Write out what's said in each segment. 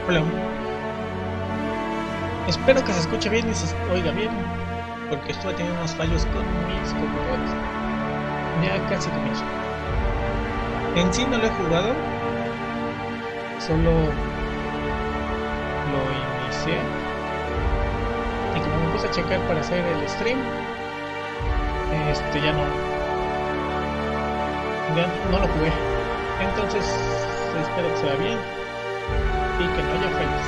Hola. Espero que se escuche bien y se oiga bien, porque estuve teniendo unos fallos con mis computadores. Ya casi comienzo. En sí no lo he jugado, solo lo inicié. Y como me puse a checar para hacer el stream, ya no lo jugué. Entonces espero que se vea bien y que no haya fallos.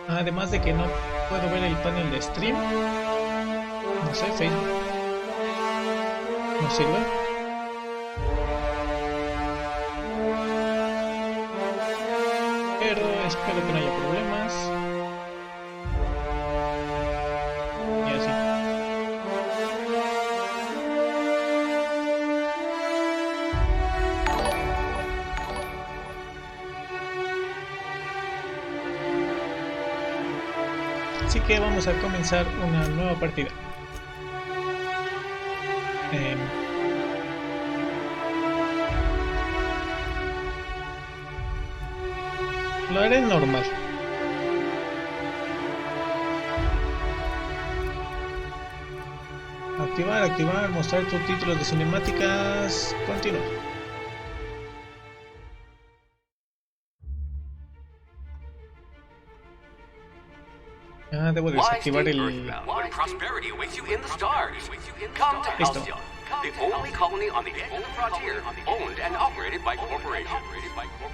Además de que no puedo ver el panel de stream, no sé, Facebook no sirve. Pero espero que no haya problemas. Y así. Así que vamos a comenzar una nueva partida. Lo haré normal. Activar, mostrar subtítulos de cinemáticas, continuar. Debo desactivar el... Listo. The only colony on the edge of the frontier, owned and operated by corporations.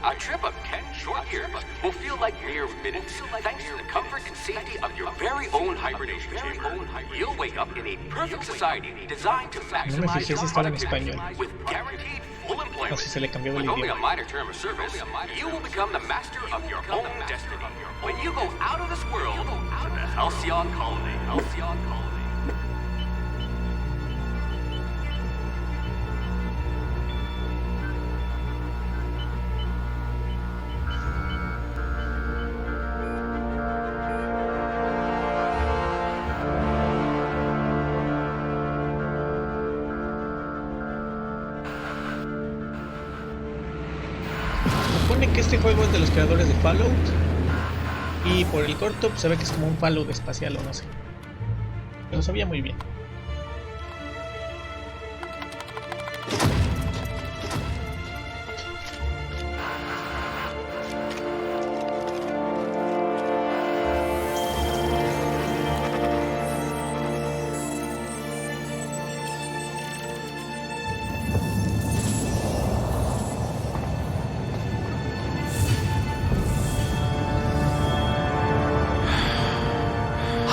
A trip of 10 short years will feel like mere minutes, thanks to the comfort and safety of your very own hibernation chamber. You'll wake up in a perfect society designed to maximize your productivity with guaranteed full employment. No sé si se le cambió el With only idioma. a minor term of service, you will become the master of your own destiny. When you go out of this world to the Halcyon Colony. Supone que este juego es de los creadores de Fallout. Y por el corto se ve que es como un Fallout espacial o no sé. Pero se veía muy bien.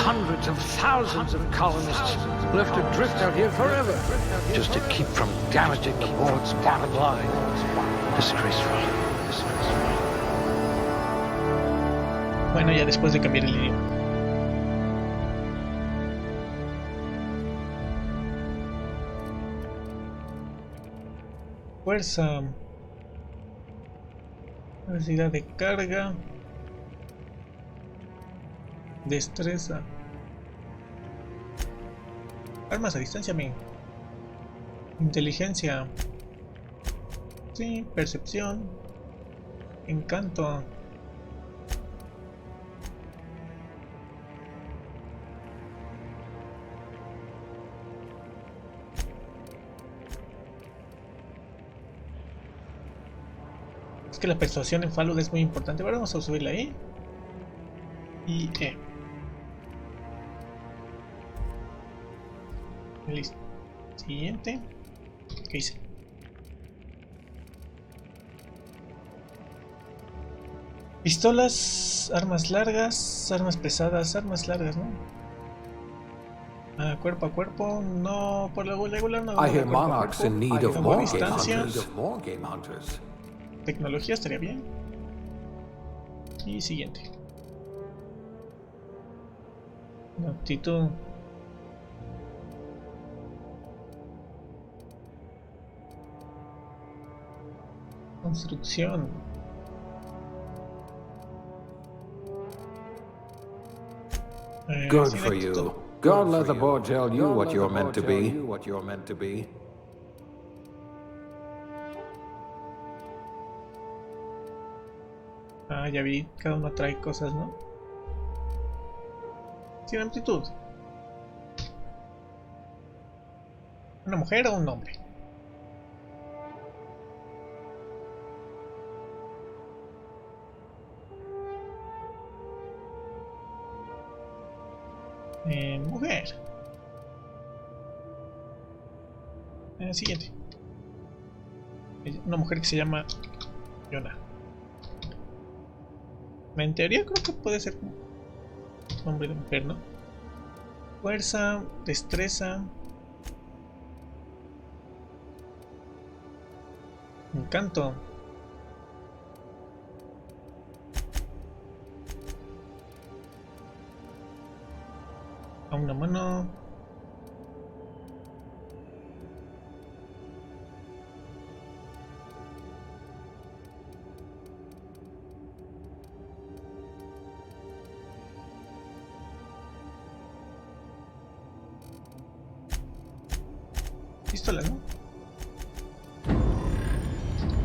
Hundreds of thousands of colonists left adrift out here forever, just to keep from damaging the board's bottom line. Disgraceful. Bueno, ya después de cambiar el idioma. Fuerza. Velocidad de carga. Destreza. Armas a distancia, men. Inteligencia. Sí, percepción. Encanto. Es que la persuasión en Fallout es muy importante. Ahora vamos a subirla ahí. Y listo. Siguiente. ¿Qué hice? Pistolas, armas largas, armas pesadas, armas largas, ¿no? Cuerpo a cuerpo, no, por lo regular no. I hear monarchs in need of more game hunters. Tecnología estaría bien. Y siguiente. Aptitud. Construcción. Good sí, for necesito- you. God let the board tell you what you're meant to be. Ah, ya vi, cada uno trae cosas, ¿no? Sin aptitud. ¿Una mujer o un hombre? Mujer. Siguiente. Una mujer que se llama Yona. En teoría creo que puede ser nombre de mujer, ¿no? Fuerza, destreza, encanto. A una mano. Pistolas, ¿no?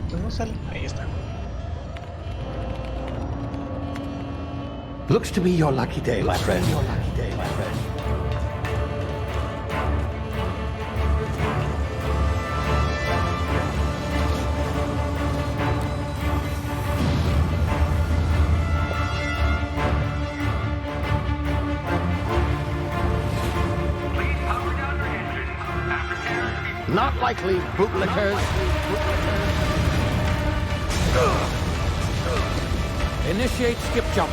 Pues no sale. Ahí está. Looks to be your lucky day, my friend. Not likely, bootlickers. Initiate skip jump.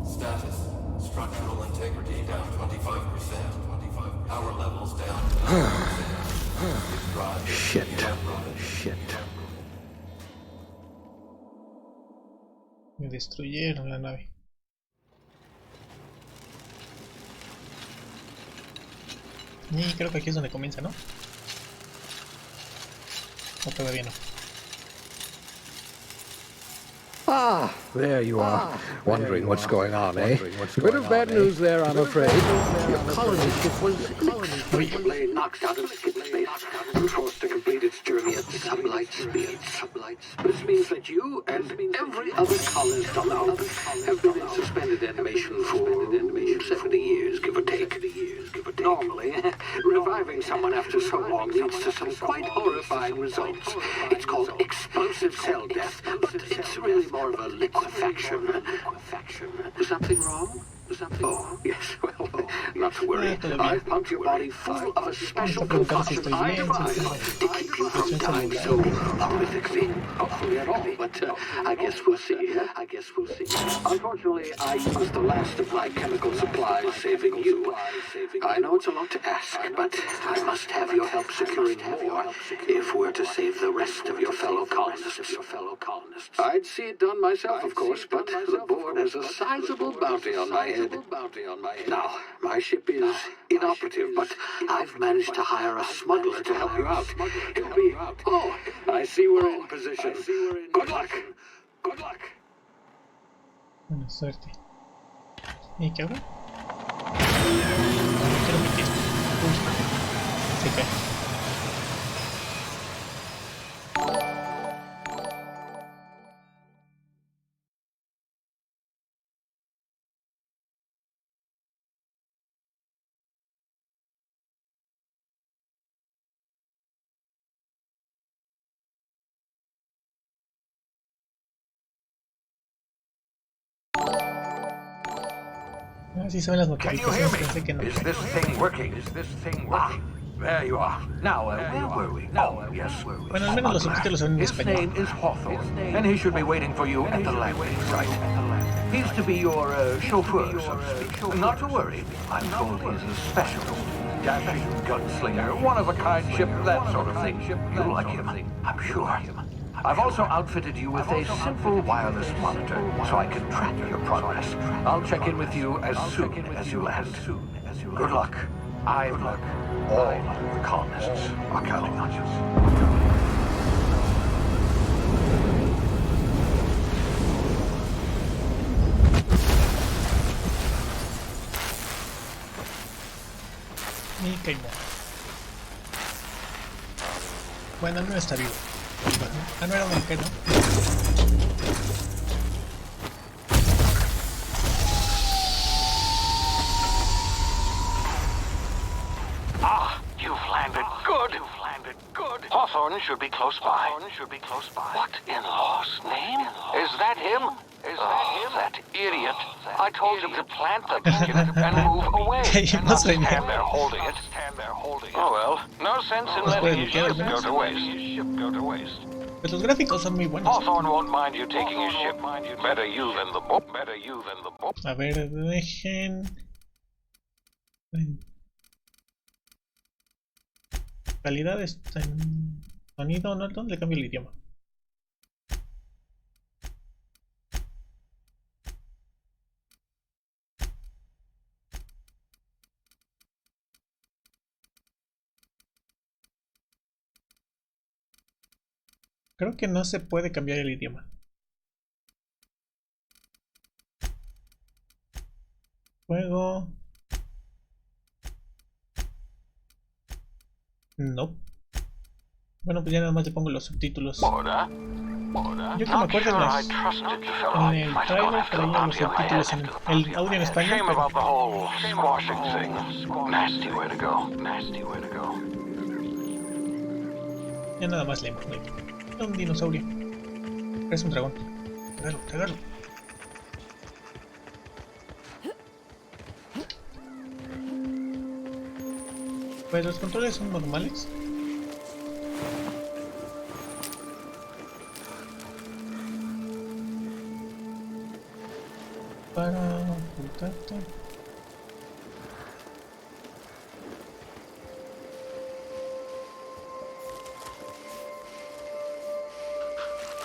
Status. Structural integrity down 25%. Power levels down. Shit. Me destruyeron la nave. Y creo que aquí es donde comienza, ¿no? O todavía no. Ah, there you are. Wondering what's going on, eh? Bit of bad news there, I'm afraid. Your colony ship was inexplicably knocked out of skip space and forced to complete its journey at sublight speed. This means that you and every other colonist on Earth have been in suspended animation for 70 years, give or take. Normally, reviving someone after so long leads to some quite horrifying results. It's called explosive cell death, but it's really more of a liquefaction. Something wrong? Oh, yes, well, not to worry. I've pumped your body full of a special concoction I devised to keep you from dying so horrifically. Hopefully at all, but I guess we'll see. Unfortunately, I used the last of my chemical supplies saving you. I know it's a lot to ask, but I must have your help securing more if we're to save the rest of your fellow colonists. I'd see it done myself, of course, but the board has a sizable bounty on my head. Now, my ship is inoperative, but I've managed to hire a smuggler to help you out. He'll be... Oh, I see we're in position. Good luck. Buena suerte. ¿Y qué hago? No me quiero meter. Uy, se cae. Sí se ven las notificaciones, pensé que no. Is this thing working? Ah, there you are. Now, where were we? Oh, yes. Bueno, al menos los subtítulos son en His español. name is Hawthorne, and he should be waiting for you at the landing site. He's to be your chauffeur, so to speak. Not to worry. I'm told he's a special, dashing gunslinger, one-of-a-kind ship, that sort of thing. You'll like him, I'm sure. I've also outfitted you with a simple wireless monitor so I can track your progress. I'll check in with you as soon as you land. Good luck. All the colonists are counting on you. Y caímos. Bueno, no está vivo. Ah, no era un arquero. You've landed good. Hawthorne should be close by. What in law's name? Is that him? That idiot. I told him to plant the beacon and move away. Caímos en Stand there holding it. Oh well, no sense in letting his ship go to waste. Pues los gráficos son muy buenos. Hawthorne won't mind you taking his ship. Better you than the book. A ver, dejen... Calidad está en... Sonido, ¿no? ¿Dónde le cambio el idioma? Creo que no se puede cambiar el idioma. Juego. No. Bueno, pues ya nada más le pongo los subtítulos. Yo que me acuerdo en el trailer traía los subtítulos en el audio en español, pero... Ya nada más leemos. Un dinosaurio. Es un dragón. Trágalo. Pues los controles son normales. Para ocultarte.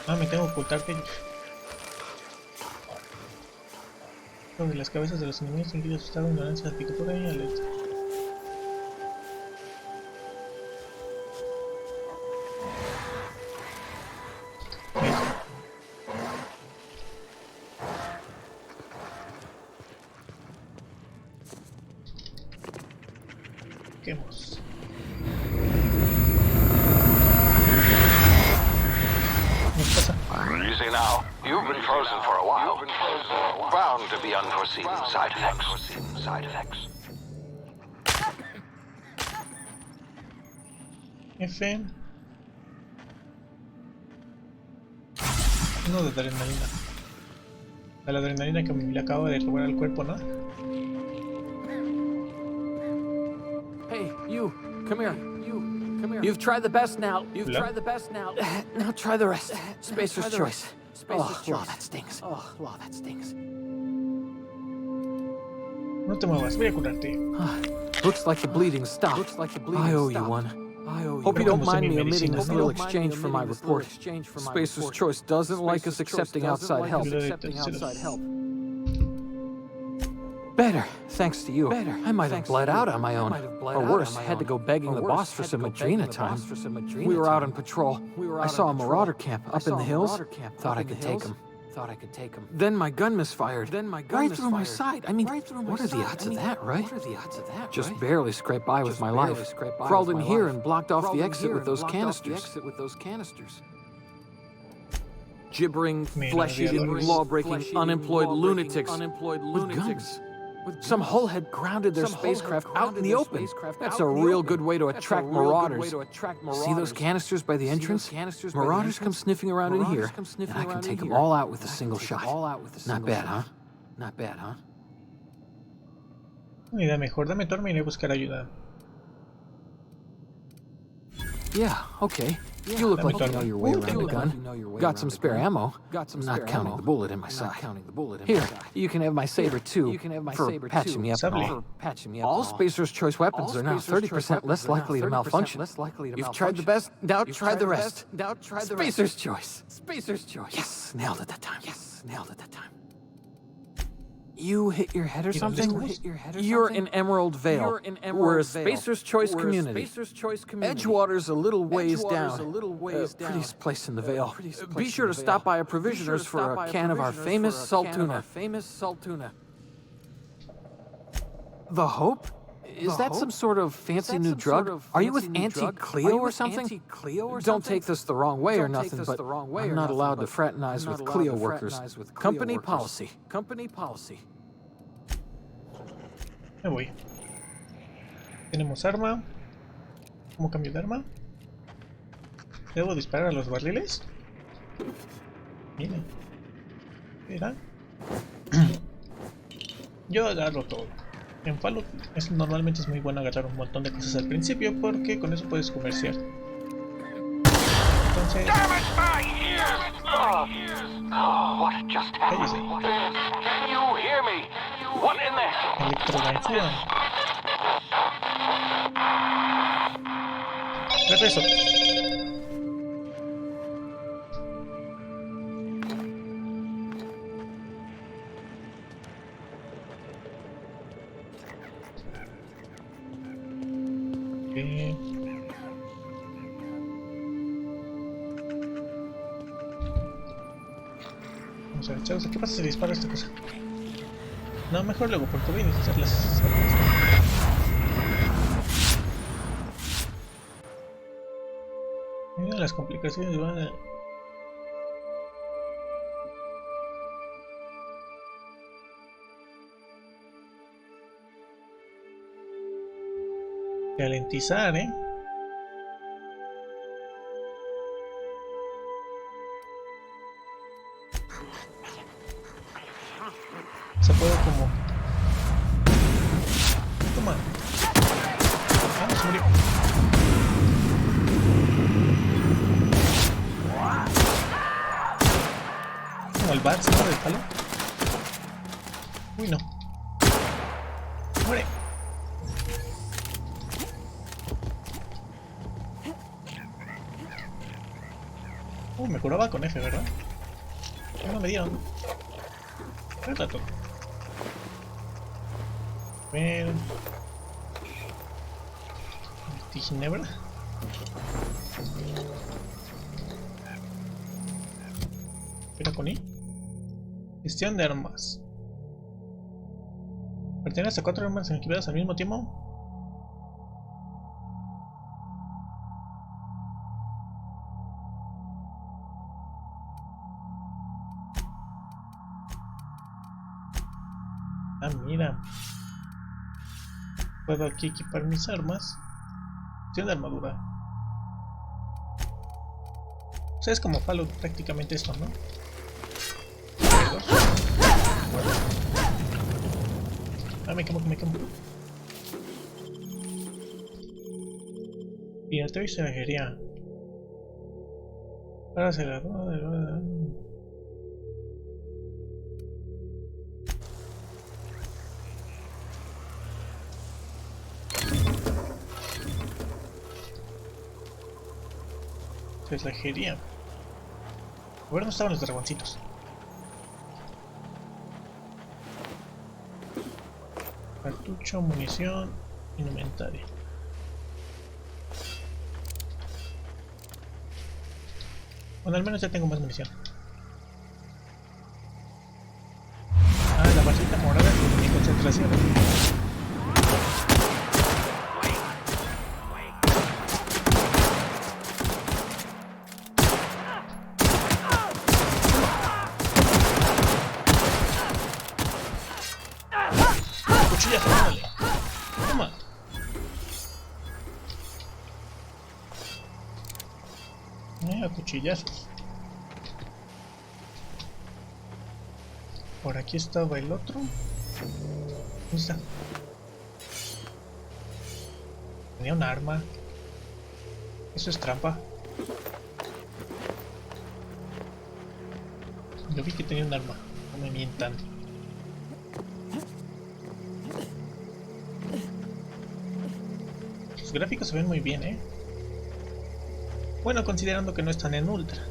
Ah, me tengo que ocultarte. Sobre las cabezas de los enemigos incluye asustado, ignorancia, picadura y alerta. Lleguemos. Easy now. You've been frozen for a while. Bound to be unforeseen side effects. F. Uno de adrenalina. La adrenalina que me le acabo de robar al cuerpo, ¿no? Hey, you, come here. You've tried the best now. Now try the rest. Spacer's choice. Law, that stings. No te muevas, voy a curarte. Looks like the bleeding stopped. I owe you one. Hope you don't mind me omitting this little exchange for my report. Spacer's choice doesn't like us accepting outside help. Better, thanks to you. I might have bled out on my own. Or worse, had to go begging the boss for some Madrina time. We were out on patrol. I saw a marauder camp up in the hills. Thought I could take him. Then my gun misfired. Right through my side. I mean, what are the odds of that, right? Just barely scraped by with my life. Crawled in here and blocked off the exit with those canisters. Gibbering, flesh-eating, law-breaking, unemployed lunatics with guns. Some hullhead grounded their spacecraft out in the open. That's a real good way to attract marauders. See those canisters by the entrance? Marauders come sniffing around in here, and I can take them all out with a single shot. Not bad, huh? Una idea mejor, dame tu arma y iré a buscar ayuda. Yeah, okay. You look Let me like you turn know it. your way Ooh, around the gun. Got some spare ammo. Not counting the bullet in my side. Here, you can have my saber too. For patching me up and all. All Spacer's Choice weapons are now 30% less likely to malfunction. You've tried the best, now try the rest. Spacer's Choice. Yes, nailed it that time. You hit your head or something? You're in Emerald Vale. We're a Spacer's Choice community. Edgewater's a little ways down. Prettiest place in the Vale. Be sure to stop by a provisioner's for a can of our famous salt tuna. The Hope? Is that some sort of fancy new drug? Are you with Auntie Cleo or something? Don't take this the wrong way or nothing, but I'm not allowed to fraternize with Cleo workers. Company policy. Me voy. Tenemos arma. ¿Cómo cambio de arma? ¿Debo disparar a los barriles? Mira. Yo agarro todo. En Fallout normalmente es muy bueno agarrar un montón de cosas al principio porque con eso puedes comerciar. Entonces... Cállese. Electroganfúa. Regreso. Vamos a ver, chavos, ¿qué pasa si disparo esta cosa? No, mejor luego, porque voy a necesitar las armas. Mira las complicaciones van a... ralentizar, Se puede como... Toma. Vamos, murió. Como el bar, ¿se mueve el palo? Uy, no. Muere. Me curaba con F, ¿verdad? No me dieron. Un rato. Ver. Ginebra. ¿Era con I? Gestión de armas. ¿Pertenece a 4 armas equipadas al mismo tiempo? Ah, mira. Puedo aquí equipar mis armas. Gestión de armadura. O sea, es como Fallout prácticamente esto, ¿no? Ah, me quemo. Pirateo y cerrajería. Para cerrador. Cerrajería. A ver dónde estaban los dragoncitos. Cartucho, munición, indumentaria. Bueno, al menos ya tengo más munición. Ah, la barrita morada con mi concentración. Cuchillazo, dale. Toma. Cuchillazos. Por aquí estaba el otro. ¿Dónde está? Tenía un arma. Eso es trampa. Yo vi que tenía un arma, no me mientan. Los gráficos se ven muy bien, ¿eh? Bueno, considerando que no están en ultra.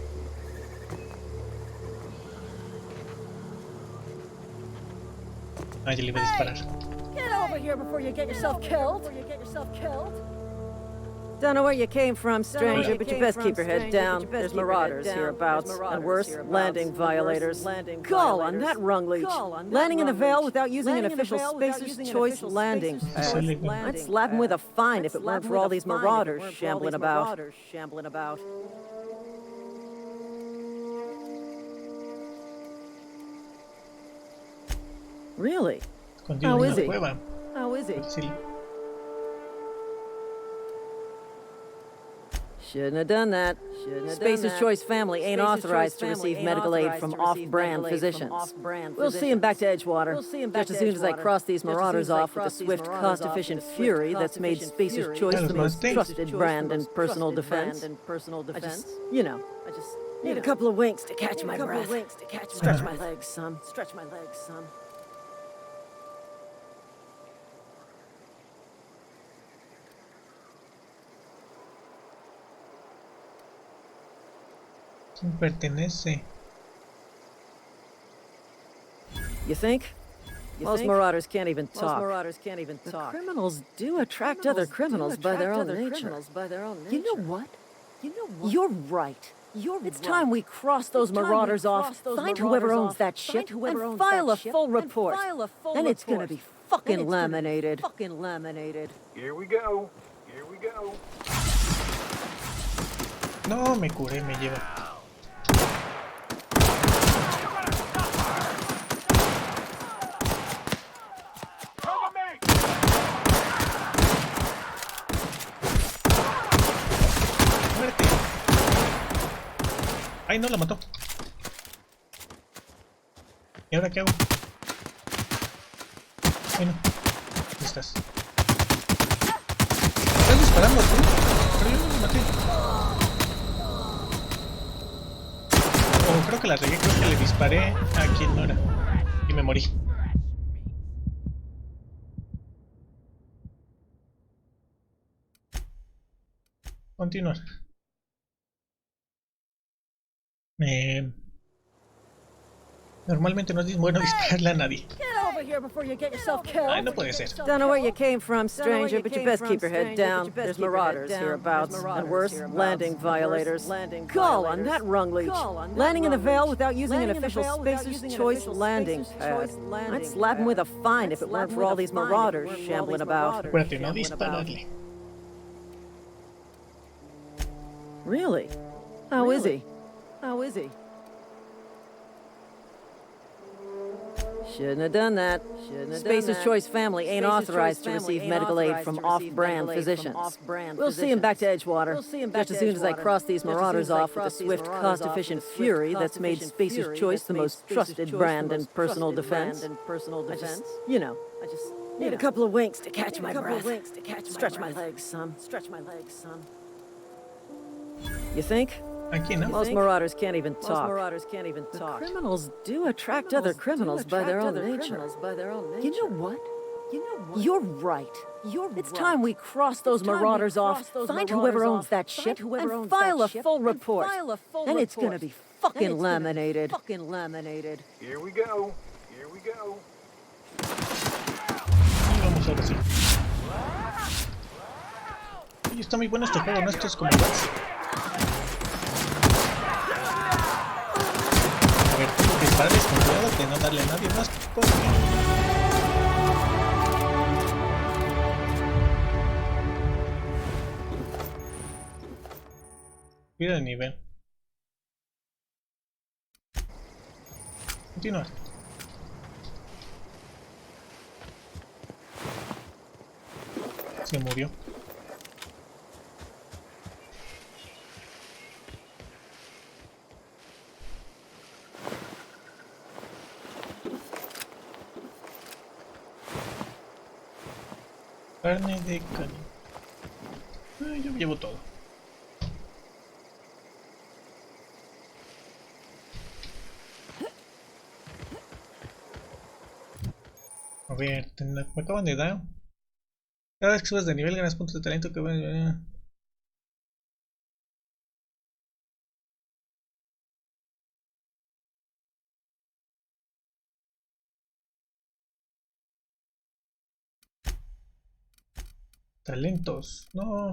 Ah, ya le iba a disparar. Get over here before you get yourself killed. Don't know where you came from, stranger, but you best keep your head down. There's marauders hereabouts, and worse, landing violators. Call on that rung leech. Landing in the Vale without using an official Spacer's Choice landing pass. I'd slap him with a fine if it weren't for all these marauders shambling about. Really? Escondido en la cueva. How is he? Sí. Shouldn't have done that. Spacer's Choice family ain't authorized to receive medical aid from off-brand physicians. We'll see him back to Edgewater, just as soon as I cross these marauders off with the swift, cost-efficient fury that's made Spacer's Choice the most trusted brand in personal defense. I just need a couple of winks to catch my breath. Stretch my legs some. ¿Quién pertenece? You think? Most marauders can't even talk. The criminals do attract other criminals by their own nature. You know what? You're right. It's time we cross those marauders off, find whoever owns that ship, and file a full report. Then it's gonna be fucking laminated. Here we go. No, me curé, me lleva. ¡Muerte! ¡Ay, no, la mató! ¿Y ahora qué hago? Bueno, ¿dónde estás? ¿Estás disparando tú? Pero yo no lo maté. Oh, creo que la regué, creo que le disparé a quien no era. Y me morí. Continuar. Normalmente no es bueno dispararle a nadie. Ay, no puede ser. Don't know where you came from, stranger, but you best keep your head down. There's marauders hereabouts, and worse, landing violators. Call on that rung leech. Landing in the Vale without using an official Spacer's Choice landing pad. I'd slap him with a fine if it weren't for all these marauders shambling about. Acuérdate, no dispararle. Really? How is he? Shouldn't have done that. Spacer's Choice family ain't authorized to receive medical aid from off-brand physicians. We'll see him back to Edgewater, just as soon as I cross these marauders off with the swift, cost-efficient fury that's made Spacer's Choice the most trusted brand in personal defense. I just need a couple of winks to catch my breath. Stretch my legs some. You think? Aquí, ¿no? Most marauders can't even talk. The criminals do attract other criminals by their own nature. You know what? You're right. It's time we cross those marauders off, find whoever owns that ship, and file a full report. Then it's gonna be fucking laminated. Here we go. Y vamos ahora sí. Oye, está muy bueno este juego, ¿no? Esto es como más. A ver, tengo que dispararles con cuidado de no darle a nadie más porque... Cuida de nivel. Continuar. Se murió. Carne de cañón. Yo llevo todo. A ver, me acaban de dar. Cada vez que subes de nivel ganas puntos de talento que van. Talentos, no.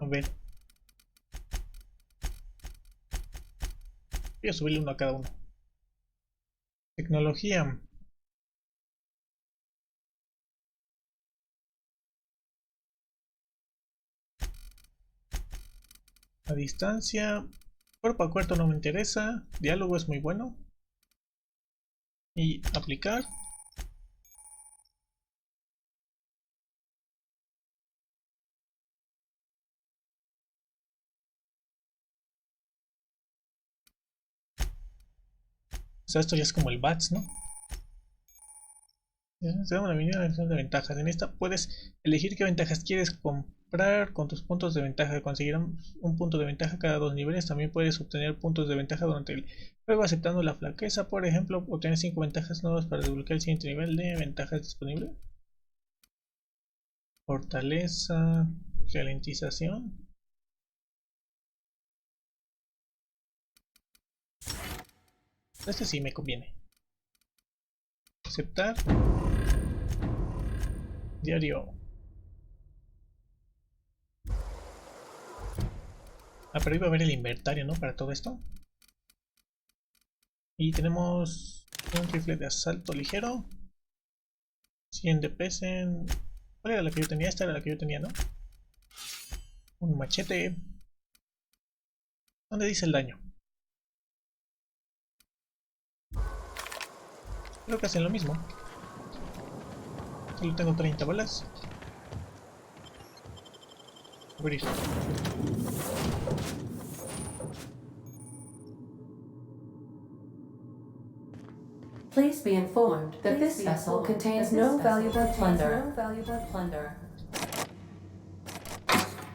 A ver. Voy a subirle uno a cada uno. Tecnología. A distancia. Cuerpo a cuerpo no me interesa. Diálogo es muy bueno. Y aplicar. O sea, esto ya es como el BATS, ¿no? Se da una elección de ventajas. En esta puedes elegir qué ventajas quieres comprar con tus puntos de ventaja. Conseguirán un punto de ventaja cada 2 niveles. También puedes obtener puntos de ventaja durante el juego aceptando la flaqueza. Por ejemplo, obtener 5 ventajas nuevas para desbloquear el siguiente nivel de ventajas disponible. Fortaleza, ralentización. Este sí me conviene. Aceptar. Diario. Ah, pero iba a ver el inventario, ¿no? Para todo esto. Y tenemos un rifle de asalto ligero. 100 de pesen. ¿Cuál era la que yo tenía? Esta era la que yo tenía, ¿no? Un machete. ¿Dónde dice el daño? Creo que hacen lo mismo. Solo tengo 30 balas. Abrir. Please be informed that this vessel contains no valuable plunder.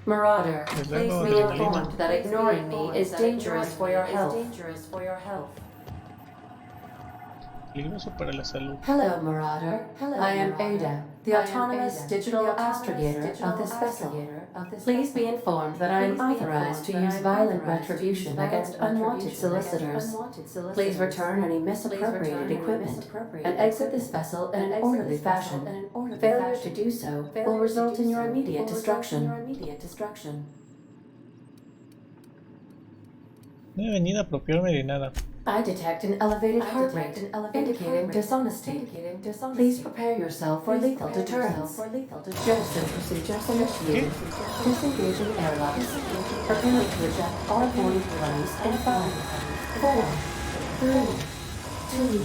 Marauder, please be informed that ignoring me is dangerous for your health. Peligroso para la salud. Hello, Marauder. I am Ada, the autonomous digital astrogator of this vessel. Please be informed that I am authorized to use violent retribution against unwanted solicitors. Please return any misappropriated equipment and exit this vessel in an orderly fashion. Failure to do so will result in your immediate destruction. No he venido a apropiarme de nada. I detect an elevated heart rate, indicating dishonesty. Please prepare yourself for lethal deterrence. Jettison procedures initiated. Disengaging airlocks. Preparing to eject all boarding planes in 5, 4, 3, 2,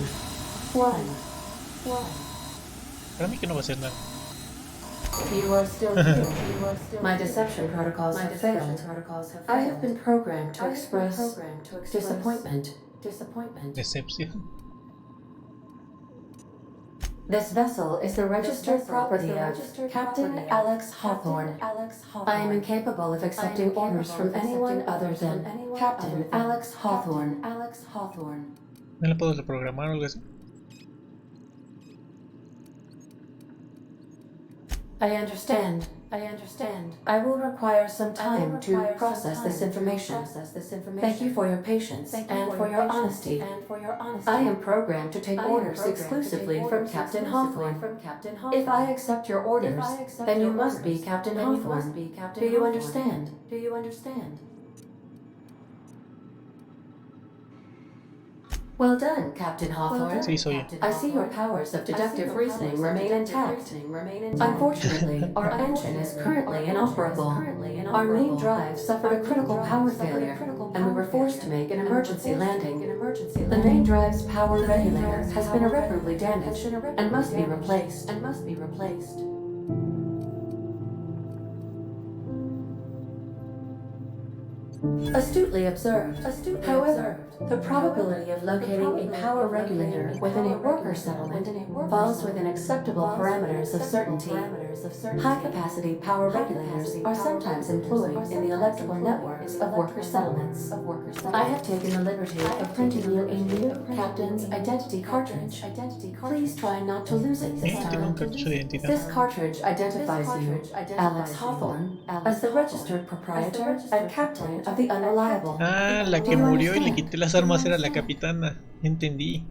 1. Para mí que no va a hacer nada. You are still here. My deception protocols have failed. I have been programmed to express disappointment. Decepción. This vessel is the registered property of Captain Alex Hawthorne. I am incapable of accepting orders from anyone other than Captain Alex Hawthorne. ¿No la puedo reprogramar o algo así? I understand. I will require some time to process this information. Thank you for your patience and for your honesty. I am programmed to take orders exclusively from Captain Hawthorne. If I accept your orders, then you must be Captain Hawthorne. Do you understand? Well done, Captain Hawthorne. Sí, soy yo. I see your powers of deductive reasoning remain intact. Unfortunately, our engine is currently inoperable. Our main drive suffered a critical power failure, and we were forced to make an emergency landing. The main drive's power regulator has been irreparably damaged and must be replaced. Astutely observed. However, the probability of locating a power regulator within a worker settlement falls within acceptable parameters of certainty. High-capacity power regulators are sometimes employed in the electrical network networks of worker settlements. I have taken the liberty of printing you a new captain's identity cartridge. Please try not to lose it this Tengo un time. cartucho de identidad. This cartridge identifies you, Alex Hawthorne, as the registered proprietor and captain of the Unreliable. Ah, la que murió y le quité las armas era la capitana. Entendí.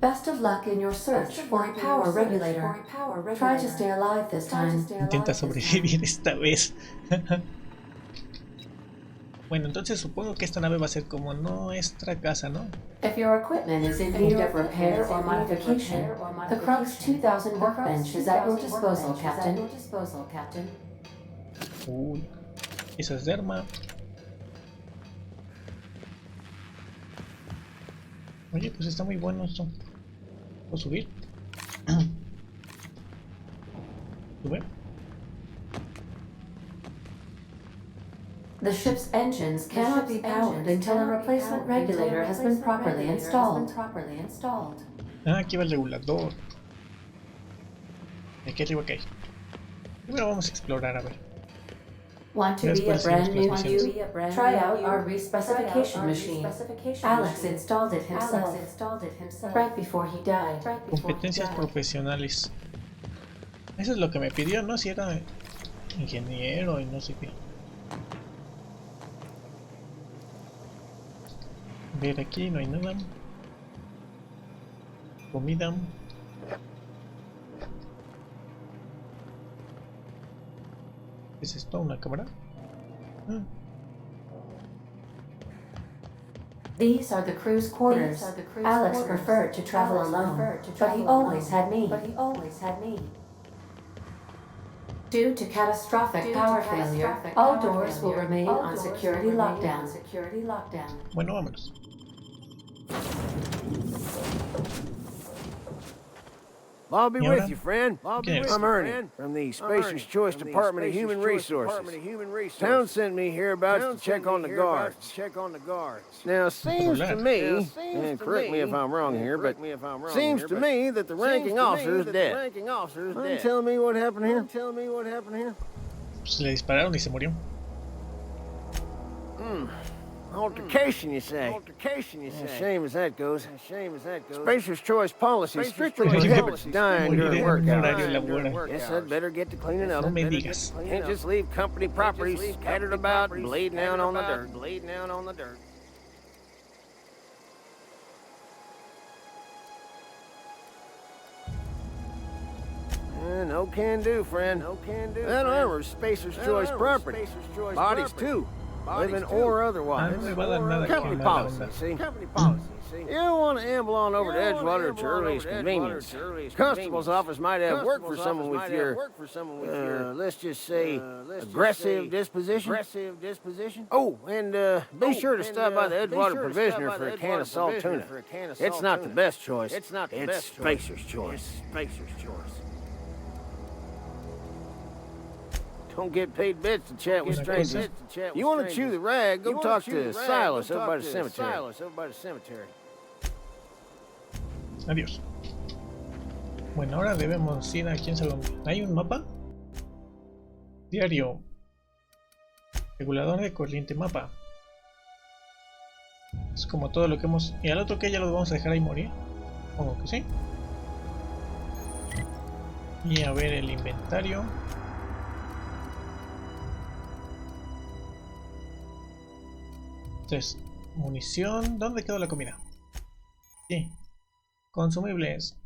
Best of luck in your search for a power regulator. Try to stay alive this time. Intenta sobrevivir esta vez. Bueno, entonces supongo que esta nave va a ser como nuestra casa, ¿no? If your equipment is in need of repair or modification, the Crux 2000 workbench is at your disposal, Captain. Uy, piezas de arma. Oye, pues está muy bueno esto. ¿Puedo subir? ¿Sube? The ship's engines cannot be powered until a replacement regulator has been properly installed. Ah, aquí va el regulador. Y aquí arriba, ¿qué hay? Primero vamos a explorar, a ver. Want to be a Después brand new hacemos view? especificaciones. Try out our respecification machine. Alex installed it himself right before he died. Competencias profesionales. Eso es lo que me pidió, ¿no? Si era ingeniero y no sé qué. Ver aquí, no hay nada. Comida. ¿Qué es esto? ¿Una cámara? Ah. These are the crew's quarters. Alex preferred to travel alone, but he always had me. Due to catastrophic power failure, all doors will remain on security lockdown. Bueno, vámonos. I'll be ¿Y with ahora? you, friend. ¿Quién eres? I'm Ernie from the Spacer's Choice Department of Human Resources. Town sent me hereabouts to check on the guards. Now, seems to me, and correct me if I'm wrong here, but seems to me that the ranking officer is dead. Tell me what happened here. Pues le dispararon y se murió. Altercation, you say? Shame as that goes. Spacer's Choice policy strictly prohibits dying during work hours. Guess I'd better get to cleaning up. No me digas. Can't just leave company properties scattered about, bleeding out on the dirt. No can do, friend. That armor's Spacer's Choice property. Bodies, too. Living or otherwise. Ah, no me va a dar nada que Company me policy, onda. see? You don't want to amble on over to Edgewater at your earliest convenience. Constable's office might have work for someone with your, let's just say, aggressive disposition. Oh, and be sure to stop by the Edgewater Provisioner for a can of salt tuna. It's not the best choice. It's Spacer's Choice. Don't get paid bits to chat with strangers. You want to chew the rag, go talk to Silas over by the cemetery. Adiós. Bueno, ahora debemos ir a quién sabe dónde. ¿Hay un mapa? Diario. Regulador de corriente, mapa. Es como todo lo que hemos... ¿Y al otro que ya lo vamos a dejar ahí morir? Supongo que sí. Y a ver el inventario. Entonces, munición. ¿Dónde quedó la comida? Sí. Consumibles.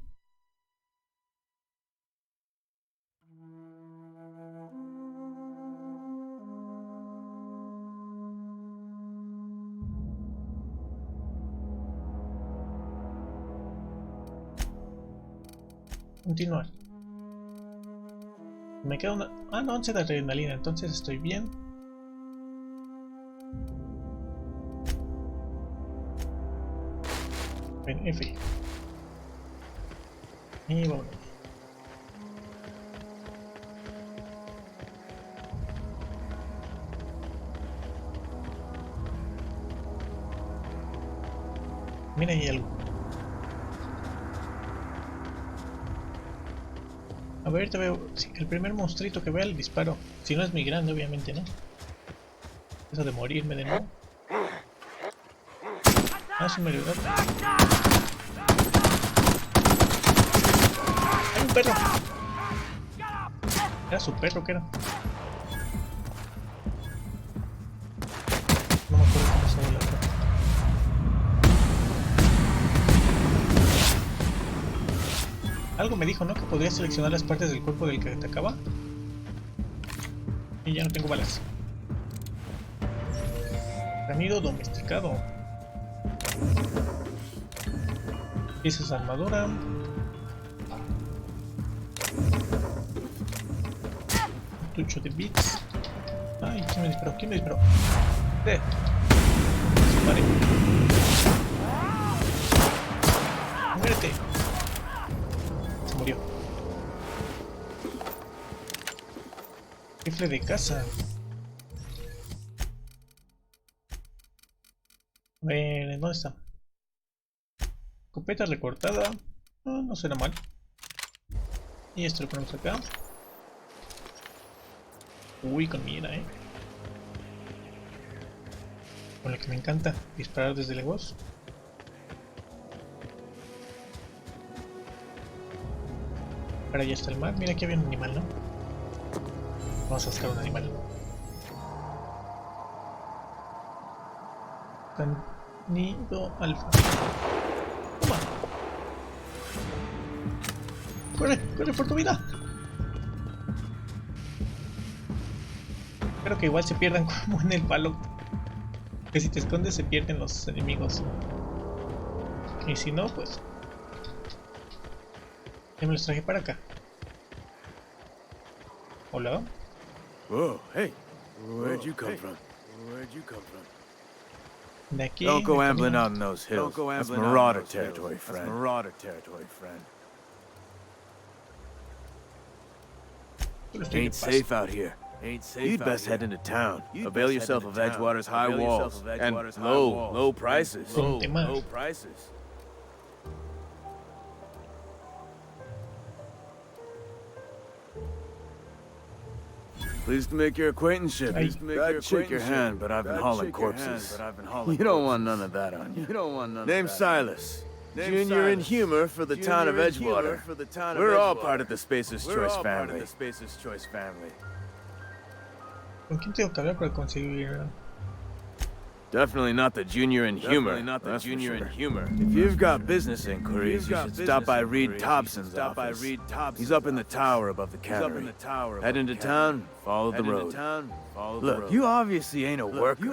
Continuar. Me queda una... Ah, no, 11 de adrenalina, entonces estoy bien. En F. Y vámonos. Mira, hay algo. ver, te veo. Sí, el primer monstruito que vea el disparo. Si no es muy grande, obviamente, ¿no? Eso de morirme de nuevo. Ah, sí me ayudó. ¡Hay un perro! ¿Era su perro? ¿Qué era? No me acuerdo cómo se llama la otra. Algo me dijo, ¿no? Que podría seleccionar las partes del cuerpo del que te atacaba. Y ya no tengo balas. Canido domesticado. Piezas de armadura. Tucho de bits. Ay, ¿quién me disparó? ¿Quién me disparó? Vale. Muérete. Se murió. Rifle de caza. A ver, ¿dónde está? Escopeta recortada. No, no será mal. Y esto lo ponemos acá. Uy, con mira, Con lo que me encanta, disparar desde lejos. Ahora ya está el mar. Mira, aquí había un animal, ¿no? Vamos a buscar un animal. Canido alfa. ¡Toma! ¡Corre! ¡Corre por tu vida! Espero que igual se pierdan como en el palo. Que si te escondes se pierden los enemigos. Y si no, pues... ya me los traje para acá. Hola. Whoa, hey. Where'd you come from? Where'd you come from? De aquí. Don't go de ambling camino. out in those hills. That's marauder territory, friend. That's marauder territory, friend. Ain't safe out here. You'd best head into town. Avail yourself of Edgewater's high walls and low prices. Low prices. Pleased to make your acquaintanceship. I'd shake your hand, but I've been hauling corpses. You don't want none of that on you. Name's Silas. Junior in humor for the town of Edgewater. We're all part of the Spacer's Choice family. ¿Con quién tengo que hablar para conseguir? Definitely not the junior in humor. That's junior in humor. If you've got business inquiries, you should stop by Reed Thompson's office. He's up in the tower above the cannery. Head into town, follow the road. Look, you obviously ain't a worker.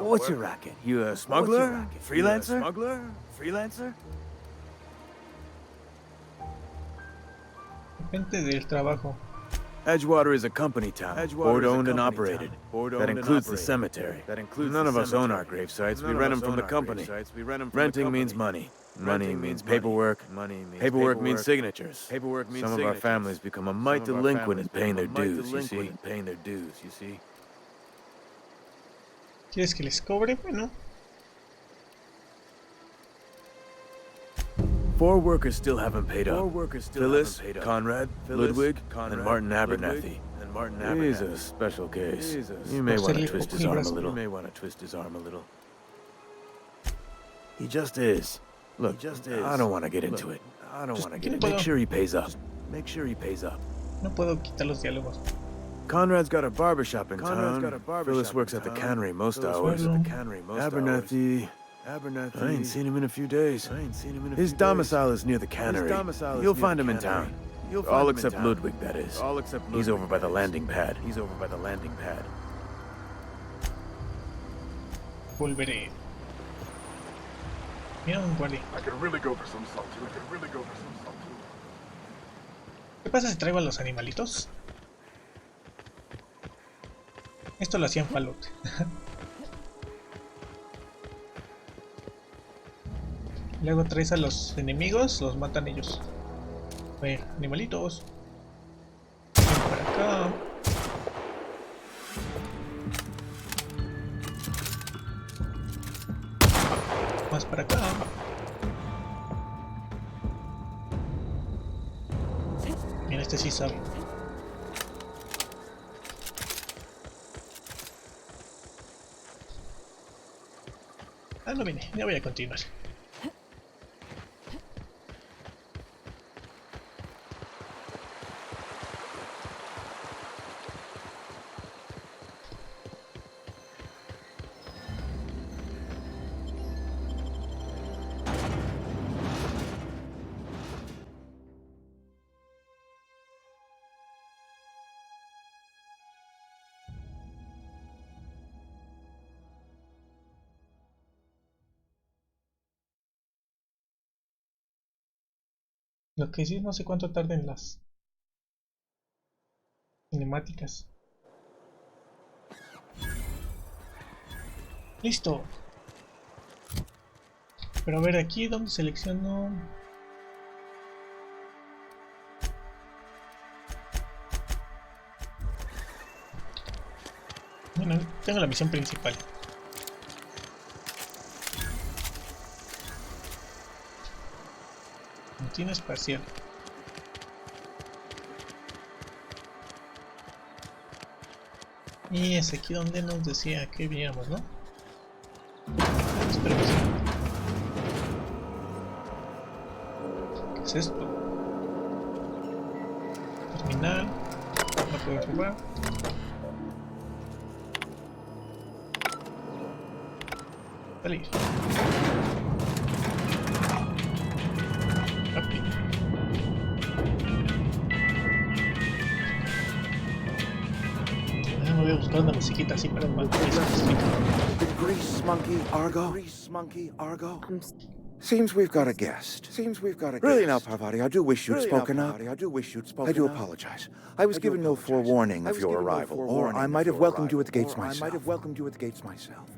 What's your racket? You a smuggler? Freelancer? Freelancer? Gente del trabajo. Edgewater is a company town, board-owned and operated. That includes the cemetery. None of us own our grave sites. We rent them from the company. Renting means money. Money means paperwork. Paperwork means signatures. Some of our families become a mite delinquent in paying their dues, you see. ¿Quieres que les cobre? Bueno. 4 workers still haven't paid up. Phyllis, Conrad, Ludwig, and Martin Abernathy. He's a special case. You may want to twist his arm a little. He just is. Look, I don't want to get into it. Make sure he pays up. No puedo quitar los diálogos. Conrad's got a barbershop in town. Phyllis works at the cannery most hours. Abernathy... I ain't seen him in a few days. His domicile is near the cannery. You'll find him in town. All except Ludwig, that is. He's over by the landing pad. Volveré. Mira un guardia. ¿Qué pasa si traigo a los animalitos? Esto lo hacía en Fallout. Luego traes a los enemigos, los matan ellos. A ver, animalitos. Ven para acá. Más para acá. Mira, este este sí sabe. Ah, no viene, ya voy a continuar. Lo que sí, no sé cuánto tarden las cinemáticas. Listo. Pero a ver, aquí donde selecciono... Bueno, tengo la misión principal. Rutina espacial. Y es aquí donde nos decía que viéramos, ¿no? Espero que sí. ¿Qué es esto? Terminal. No puedo jugar. Salir. Ok. Me voy a buscar una musiquita así para un Grease monkey, Argo. Grease monkey, Argo. Seems we've got a guest. Really now, Parvati, I do wish you'd spoken up. I do apologize. I was given no forewarning of your arrival, or I might have welcomed you at the gates myself.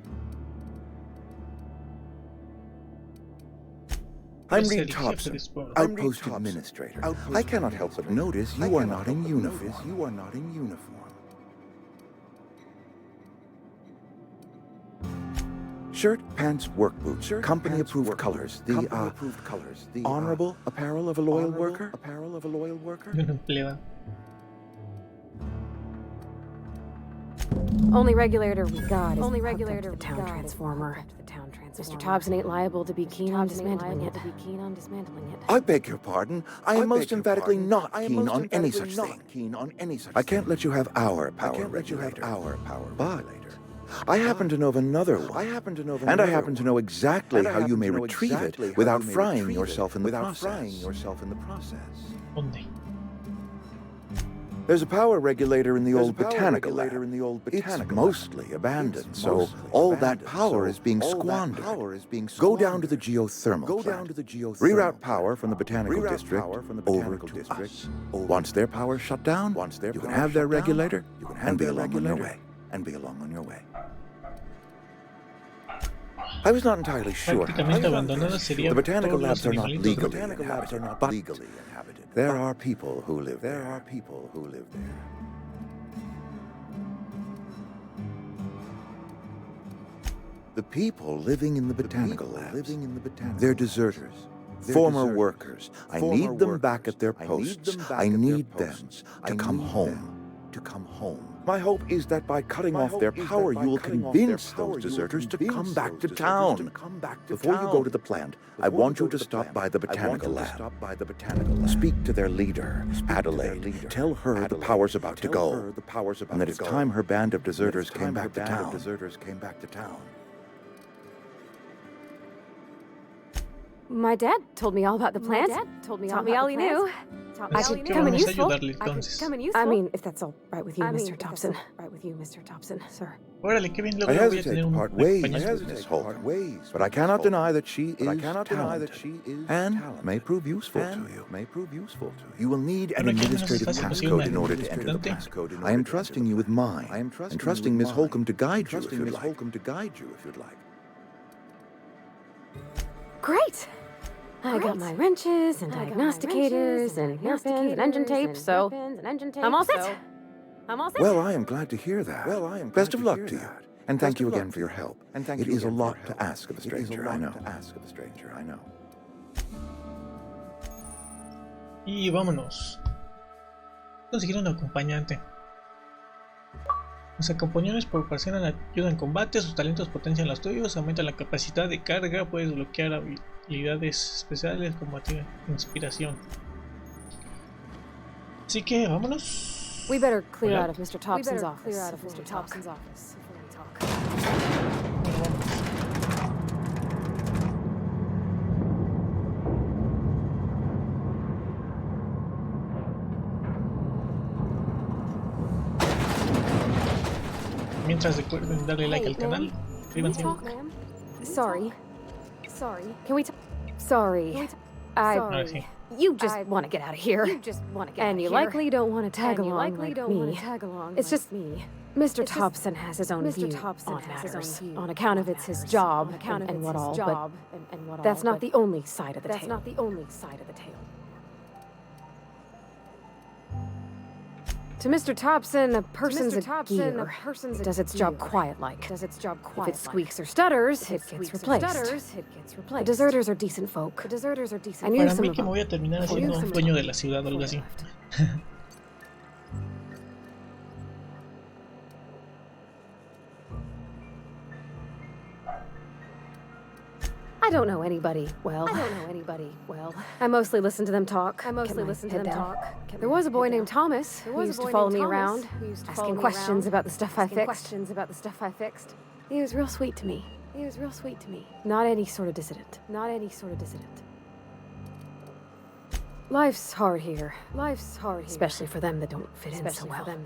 I'm Reed Thompson, Outpost Administrator. I cannot help but notice you are not in uniform. Shirt, pants, work boots, company-approved colors. The honorable apparel of a loyal worker. Only regulator we got is the town transformer. Mr. Thompson ain't liable to be keen on dismantling it. I beg your pardon. I am most emphatically not keen on any such thing. I can't let you have our power, but I happen to know of another one. And I happen to know exactly how you may retrieve it without frying yourself in the process. There's a power regulator in the old botanical lab. It's mostly abandoned, so all that power is being squandered. Go down to the geothermal plant. Reroute power from the botanical district over to us. Once their power's shut down, you can have their regulator and be along on your way. I was not entirely sure. The botanical labs are not legally inhabited, but there are people who live there. The people living in the botanical labs, they're deserters, former workers. I need them back at their posts. I need them to come home. My hope is that by cutting off their power, you will convince those deserters to come back to town. Before you go to the plant, I want you to stop by the botanical lab. Speak to their leader, Adelaide. Tell her the power's about to go, and that it's time her band of deserters came back to town. My dad told me all about the plant. Taught me all he knew. I could come in useful. I mean, if that's all right with you, Mr. Thompson. Sir. I hesitate to part ways with Miss Holcomb, but I cannot deny that she is talented and may prove useful to you. You will need an administrative passcode in order to enter the plant. I am trusting you with mine, and trusting Miss Holcomb to guide you if you'd like. Great! I got my wrenches and diagnosticators and hairpins and engine tape, so I'm all set. Well, I am glad to hear that. Best of luck to you, and thank you again for your help. It is a lot to ask of a stranger, I know. Y vámonos. Conseguir un acompañante. Los acompañantes proporcionan ayuda en combate, sus talentos potencian los tuyos, aumentan la capacidad de carga, puedes bloquear habilidades especiales como inspiración. Así que vámonos. We better clear Hola. out of Mr. Thompson's office. Mientras recuerden darle like al canal, suscríbanse. Sorry. Can we talk? Sorry. Ahora sí. You just want to get out of here. And you likely don't want to tag along like me. It's just me. Mr. Thompson has his own view on matters, on account of it's his job and what all, but that's not the only side of the tale. To Mr. Thompson, a person's a gear. It does its job quiet-like. If it squeaks or stutters, it gets replaced. The deserters are decent folk. I knew Para some mí of que me them. voy a terminar siendo un dueño de la ciudad o algo así. I don't know anybody well. I mostly listen to them talk. There was a boy named Thomas who used to follow me around, asking questions about the stuff I fixed. He was real sweet to me. Not any sort of dissident. Life's hard here. Especially for them that don't fit in so well.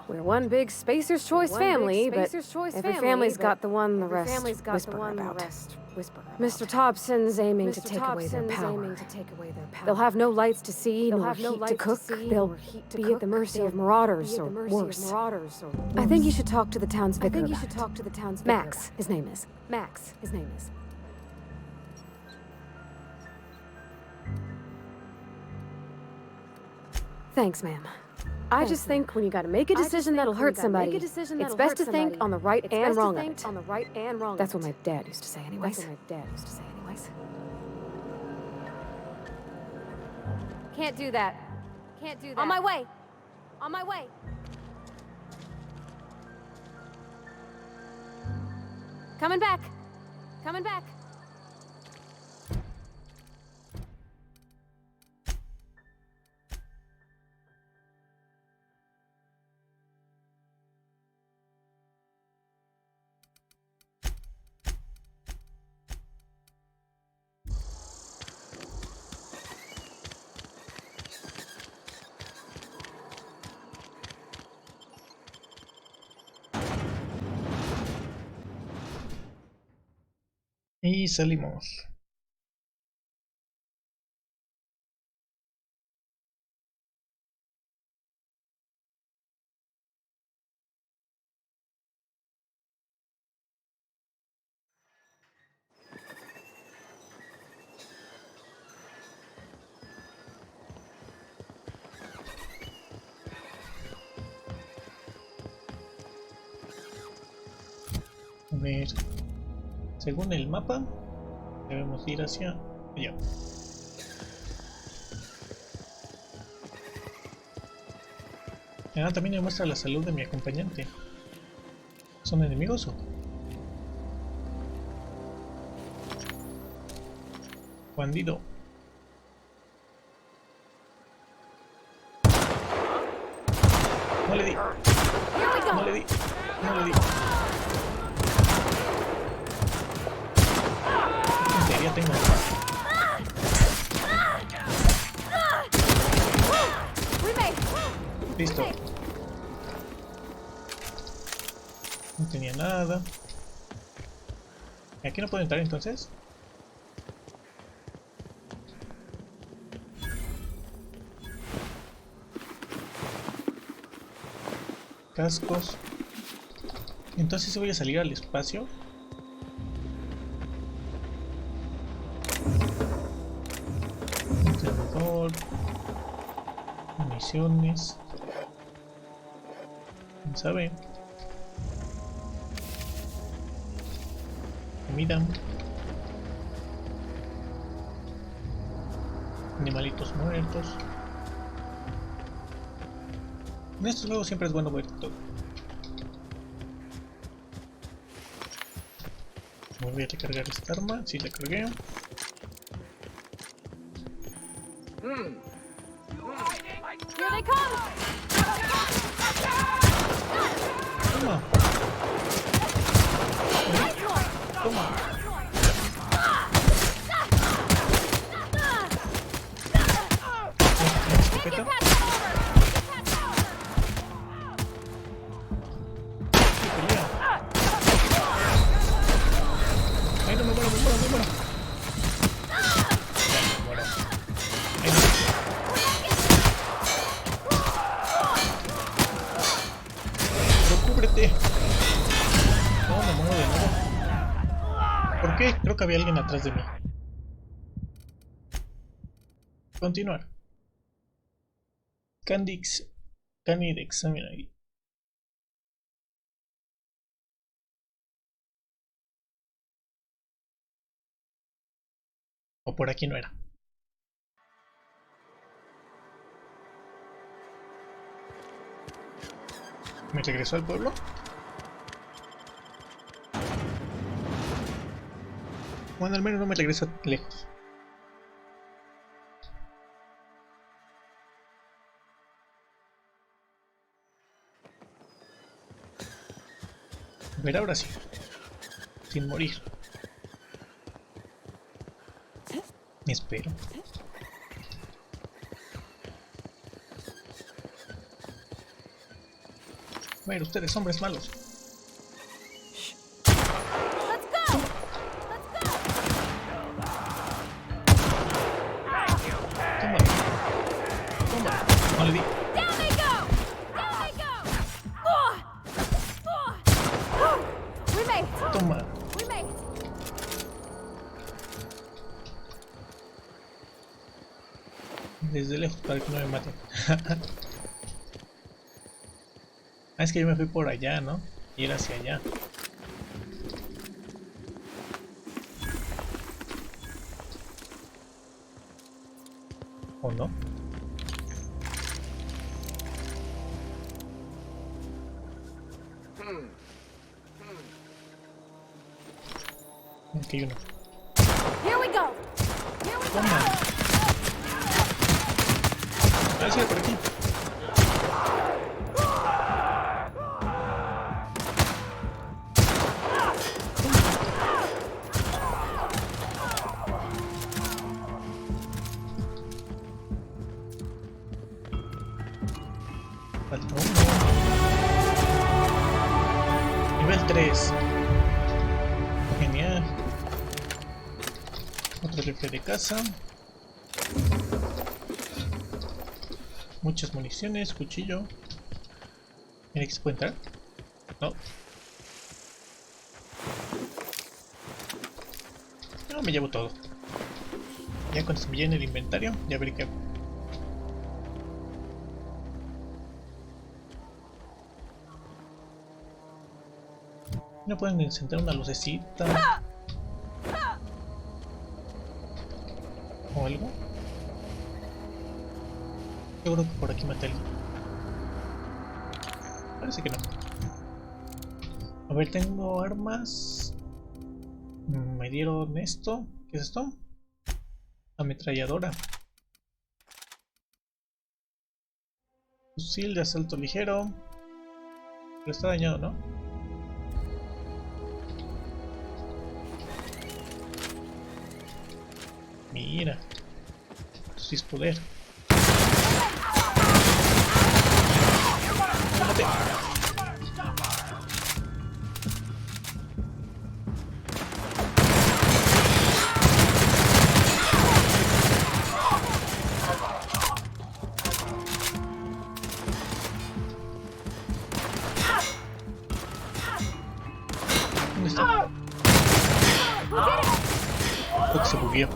We're one big Spacer's Choice family, but every family's got the one the rest whisper about. Mr. Thompson's aiming to take away their power. They'll have no lights to see, nor heat to cook. They'll be at the mercy of marauders, or worse. I think you should talk to the town's vicar about it. Max, his name is. Thanks, ma'am. I just think when you gotta make a decision that'll hurt somebody, it's best to think on the right and wrong of it. That's what my dad used to say anyways. Can't do that. On my way. Coming back. Y salimos. A ver, según el mapa debemos ir hacia allá. También me muestra la salud de mi acompañante. ¿Son enemigos o? Bandido. No le di. Ya tengo. Listo. No tenía nada. ¿Aquí no puedo entrar entonces? Cascos. Entonces voy a salir al espacio. Municiones. ¿Quién sabe? Comida. Animalitos muertos. En estos juegos siempre es bueno ver todo. Voy a recargar esta arma, sí la cargué. Here they come! Toma. Toma. Escopeta. Ay, no me muero, me muero, me muero. Ya, me muero. Ay, no. Pero cúbrete. No, me muero de nuevo. ¿Por qué? Creo que había alguien atrás de mí. Continuar. Candid examine ahí. O por aquí no era. ¿Me regresó al pueblo? Bueno, al menos no me regresa lejos. A ver, ahora sí. Sin morir. Espero. Bueno, ustedes, hombres malos. Toma. Toma. No le di. Toma. Desde lejos para que no me maten. Ah, es que yo me fui por allá, ¿no? Y era hacia allá. ¿O no? Aquí hay uno. Toma. Ah, sí, por aquí. Falta uno. Nivel 3. Genial. Otro rifle de caza. Muchas municiones, cuchillo. ¿Mira que se puede entrar? No. No, me llevo todo. Ya cuando se me llene el inventario, ya veré qué hago. ¿No pueden encender una lucecita? ¿O algo? Seguro que por aquí maté a alguien. Parece que no. A ver, tengo armas. Me dieron esto. ¿Qué es esto? Ametralladora. Fusil de asalto ligero. Pero está dañado, ¿no? Mira. Esto sí es poder. ¡Mámate! ¿Dónde está? Creo que se bugueó.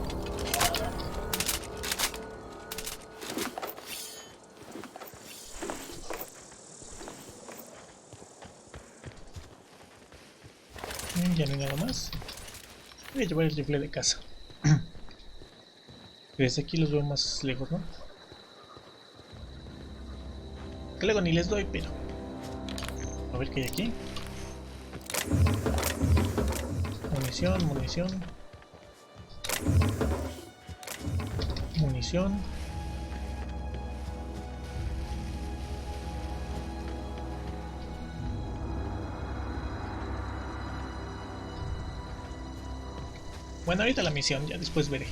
Ya no hay nada más. Voy a llevar el rifle de caza. Desde aquí los veo más lejos, ¿no? Porque luego ni les doy, pero... A ver qué hay aquí. Munición, munición. Munición. Bueno, ahorita la misión, ya después veré.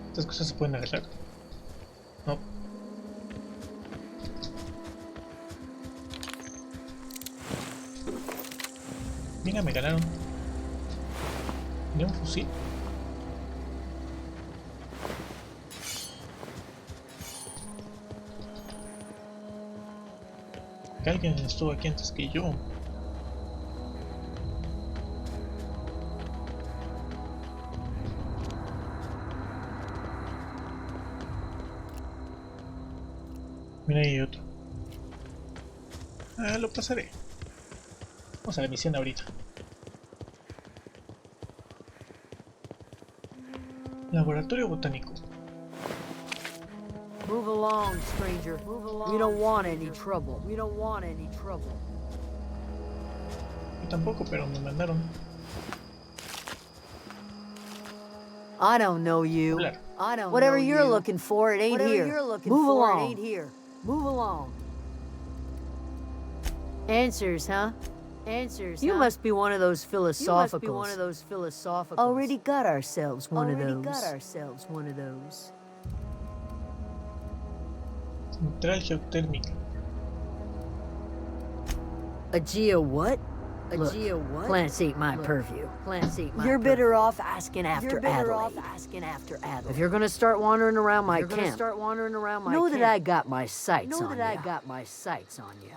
¿Estas cosas se pueden agarrar? No. Mira, me ganaron. ¿De un fusil? Que alguien estuvo aquí antes que yo. Mira, ahí hay otro. Ah, lo pasaré. Vamos a la misión ahorita. Laboratorio botánico. Move along, stranger. Move along. We don't want any trouble. We don't want any trouble. Yo tampoco, pero me mandaron. I don't know you. Hablar. I don't. Whatever know you're looking for, it ain't here. Move along. It ain't here. Move along. Answers, huh? Answers. You must be one of those philosophicals. Already got ourselves one of those. Central geotérmica. A geo what? Look, plants ain't my purview. You're better off asking after Adelaide. If you're gonna start wandering around my camp, know that I got my sights on you.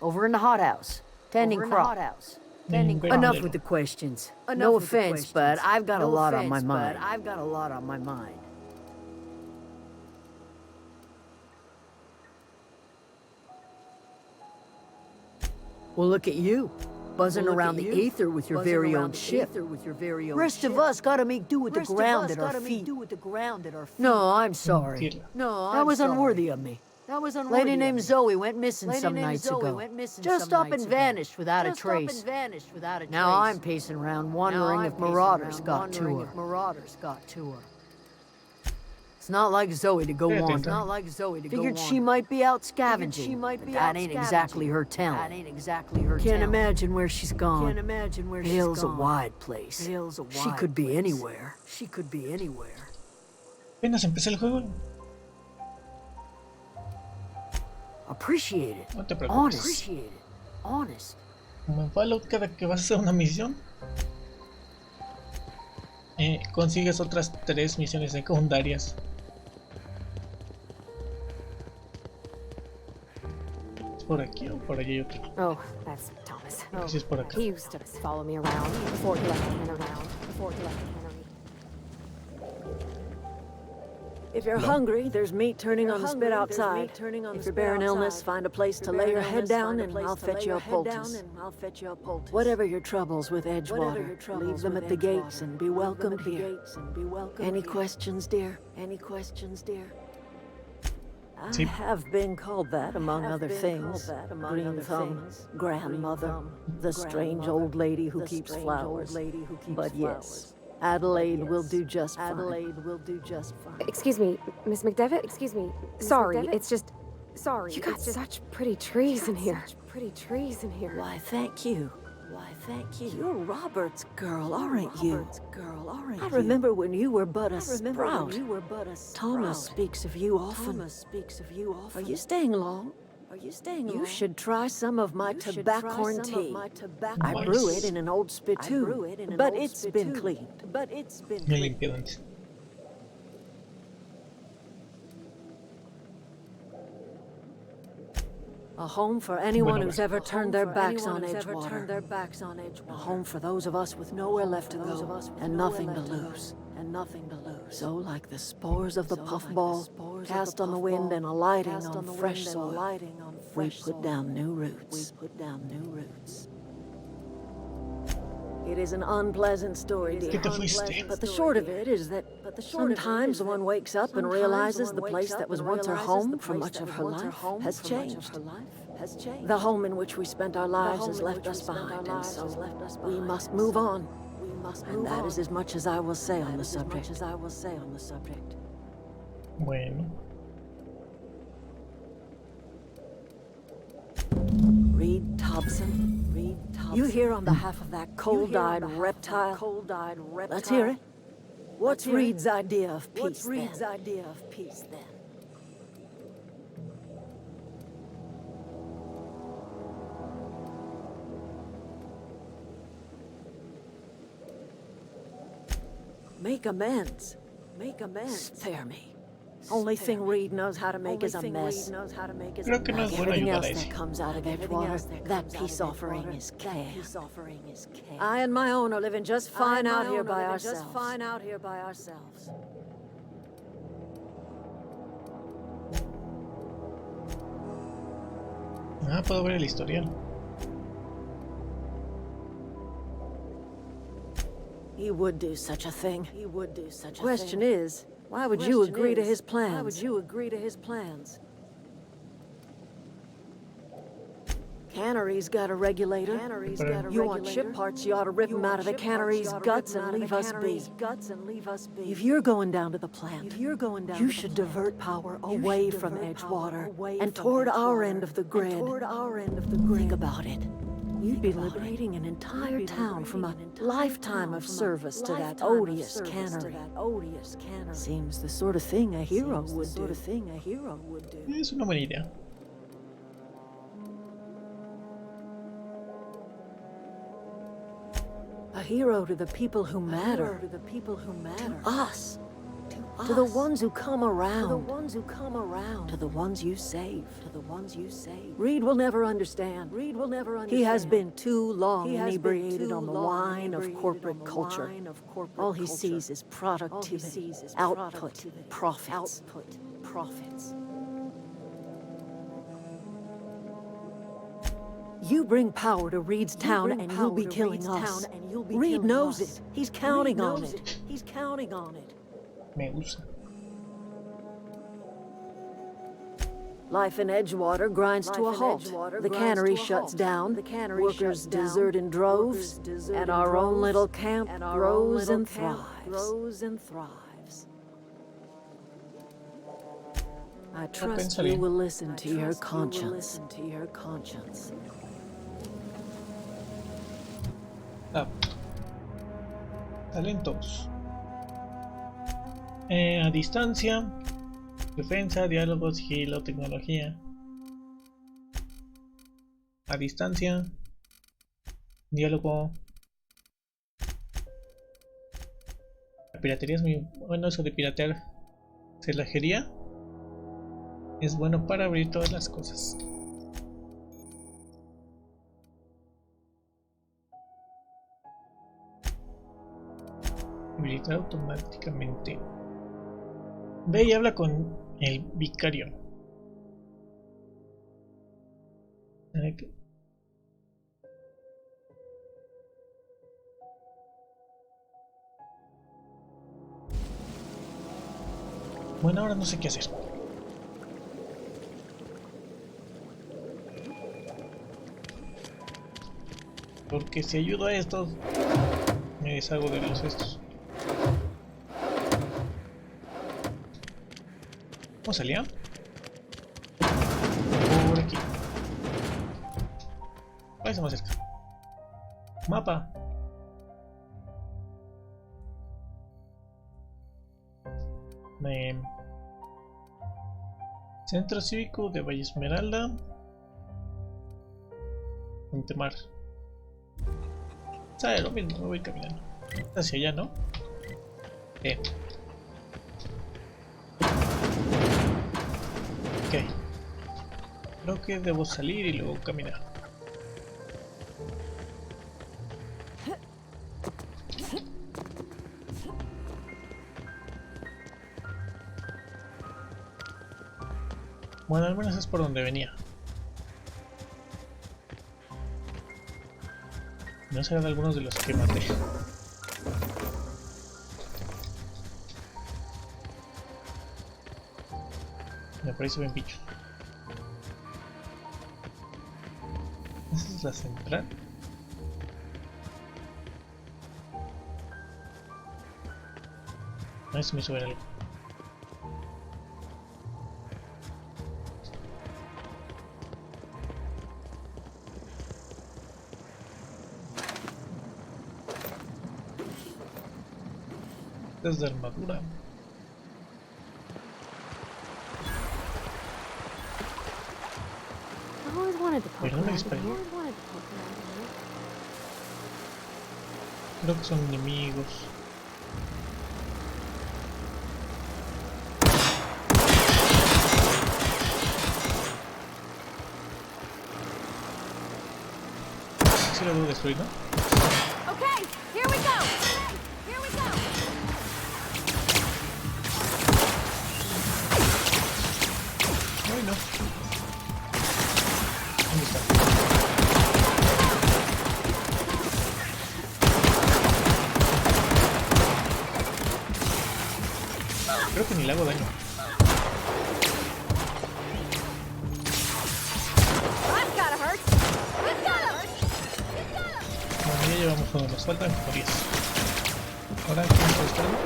Over in the hothouse, tending crops. Enough with the questions. No offense, but I've got a lot on my mind. Well, look at you, buzzing around the aether with your very own ship. Rest of us gotta make do with the ground at our feet. No, I'm sorry. That was unworthy of me. Lady named Zoe went missing some nights ago. Just up and vanished without a trace. Now I'm pacing around wondering if marauders got to her. It's not like Zoe to go wander. Figured she might be out scavenging, but that ain't exactly her talent. Can't imagine where she's gone. Hale's a wide place. She could be anywhere. Apenas empecé el juego. Appreciate it. No te preocupes. Honest. Como en Fallout, cada que vas a hacer una misión, consigues otras 3 misiones secundarias. ¿Es por aquí o por allí hay otro? Oh, that's Thomas. Sí, es por acá. He used to follow me around before he left Henry. If you're hungry, there's meat turning on the spit outside. If you're bearing illness, find a place to lay your head down and I'll fetch you a poultice. Whatever your troubles with Edgewater, leave them at the gates and be welcome here. Any questions, dear? I have been called that, among other things. Green Thumb, Grandmother, the strange old lady who keeps flowers. But yes, Adelaide will do just fine. Excuse me, Miss McDevitt? Excuse me. Sorry, it's just... Sorry, you got such pretty trees in here. Why, thank you. You're Robert's girl, aren't you? I remember when you were but a sprout. Thomas speaks of you often. Are you staying long? You should try some of my tobaccorn tea. I brew it in an old spittoon, but it's been cleaned. Me limpiado antes. A home for anyone who's ever turned their backs on Edgewater. A home for those of us with nowhere left to go and nothing to lose. and nothing to lose. So like the spores of the puffball, cast on the wind and alighting on fresh soil, we put down new roots. It is an unpleasant story, dear. But the short of it is that sometimes one wakes up and realizes the place that was once her home for much of her life has changed. The home in which we spent our lives has left us behind, and so we must move on. And that is as much as I will say on the subject. Bueno. Reed Thompson. You here on behalf of that cold-eyed reptile? Let's hear it. What's Reed's idea of peace then? Make amends. Spare me. Only thing Reed knows how to make is a mess. Creo que no es bueno Everything ayudar else a that eso. comes out of Edgewater, that peace offering is care. I and my own are living just fine out here by ourselves. Ah, puedo ver el historial. He would do such a thing. Question is, why would you agree to his plans? Cannery's got a regulator. You want ship parts, you ought to rip him out of the cannery's guts and leave us be. If you're going down to the plant, you should divert power away from Edgewater and toward our end of the grid. Think about it. You'd be liberating an entire town from a lifetime of service to that odious cannery. Seems the sort of thing a hero would do. Es una buena idea. A hero to the people who matter. To us. To the ones who come around. To the ones you save. Reed will never understand. He has been too long inebriated on the wine of corporate culture. All he sees is productivity, output, profits. You bring power to Reed's town and you'll be killing us. Reed knows it. He's counting on it. Me gusta. Life in Edgewater grinds to a halt. The cannery shuts down, workers desert in droves, and our own little camp grows and thrives. I trust you will listen to your conscience. Ah. Talentos. A distancia, defensa, diálogo, sigilo, tecnología. A distancia, diálogo. La piratería es muy bueno, eso de piratear cerrajería es bueno para abrir todas las cosas. Habilitar automáticamente. Ve y habla con el vicario. Bueno, ahora no sé qué hacer. Porque si ayudo a estos, me deshago de los estos. ¿Cómo salía? Por aquí. Ahí está más cerca. Mapa. Centro Cívico de Valle Esmeralda. Montemar. Sabe lo mismo, me voy caminando. Hacia allá, ¿no? Ok. Creo que debo salir y luego caminar. Bueno, al menos es por donde venía. No serán algunos de los que maté. Me parece bien bicho. ¿Esa es la central? A ver si me suben algo. Desde armadura. Pero no me disparen. Creo que son enemigos. Sí lo debo destruir, ¿no? Okay, here we go. Here we go. Ay, no. ¿Dónde está? Creo que ni le hago daño. Bueno, ya llevamos uno, nos faltan como 10. Ahora, ¿quién está disparando?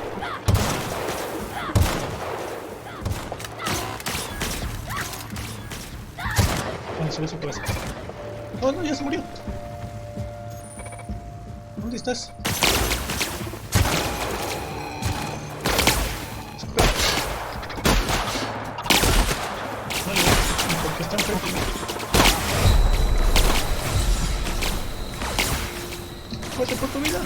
Bueno, se ve su cabeza. ¡Oh, no! ¡Ya se murió! ¿Dónde estás? Vale, porque está enfrente de mí. ¡Fuerte por tu vida!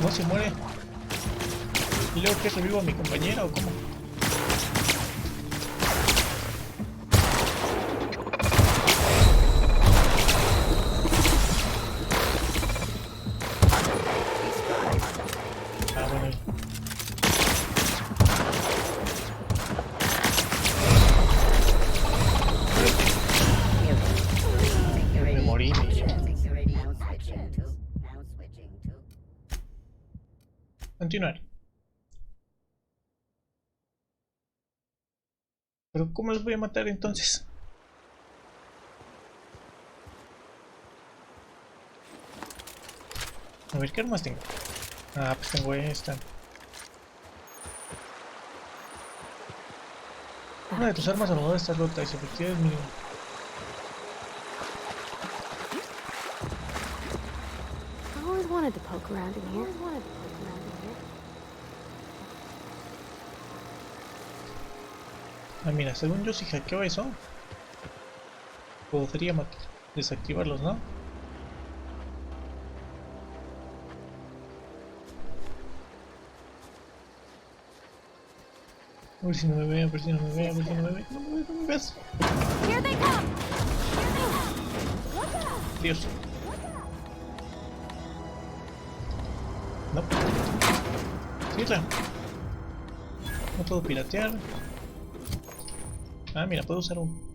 No se muere. ¿Y luego que revivo a mi compañera o cómo? Ah, bueno. Me morí. Continuar. ¿Pero cómo los voy a matar entonces? A ver, ¿qué armas tengo? Ah, pues tengo esta. Una de tus armas a lo mejor está rota y su efectividad es mínima. I always wanted to poke around in here. Ah, mira, según yo si hackeo eso, podría desactivarlos, ¿no? A ver si no me ve, a ver si no me ve, a ver si no me ve. No me ves, no me ves. Here they come. Dios. No. Cierra. No puedo piratear. Ah, mira, puedo usar un...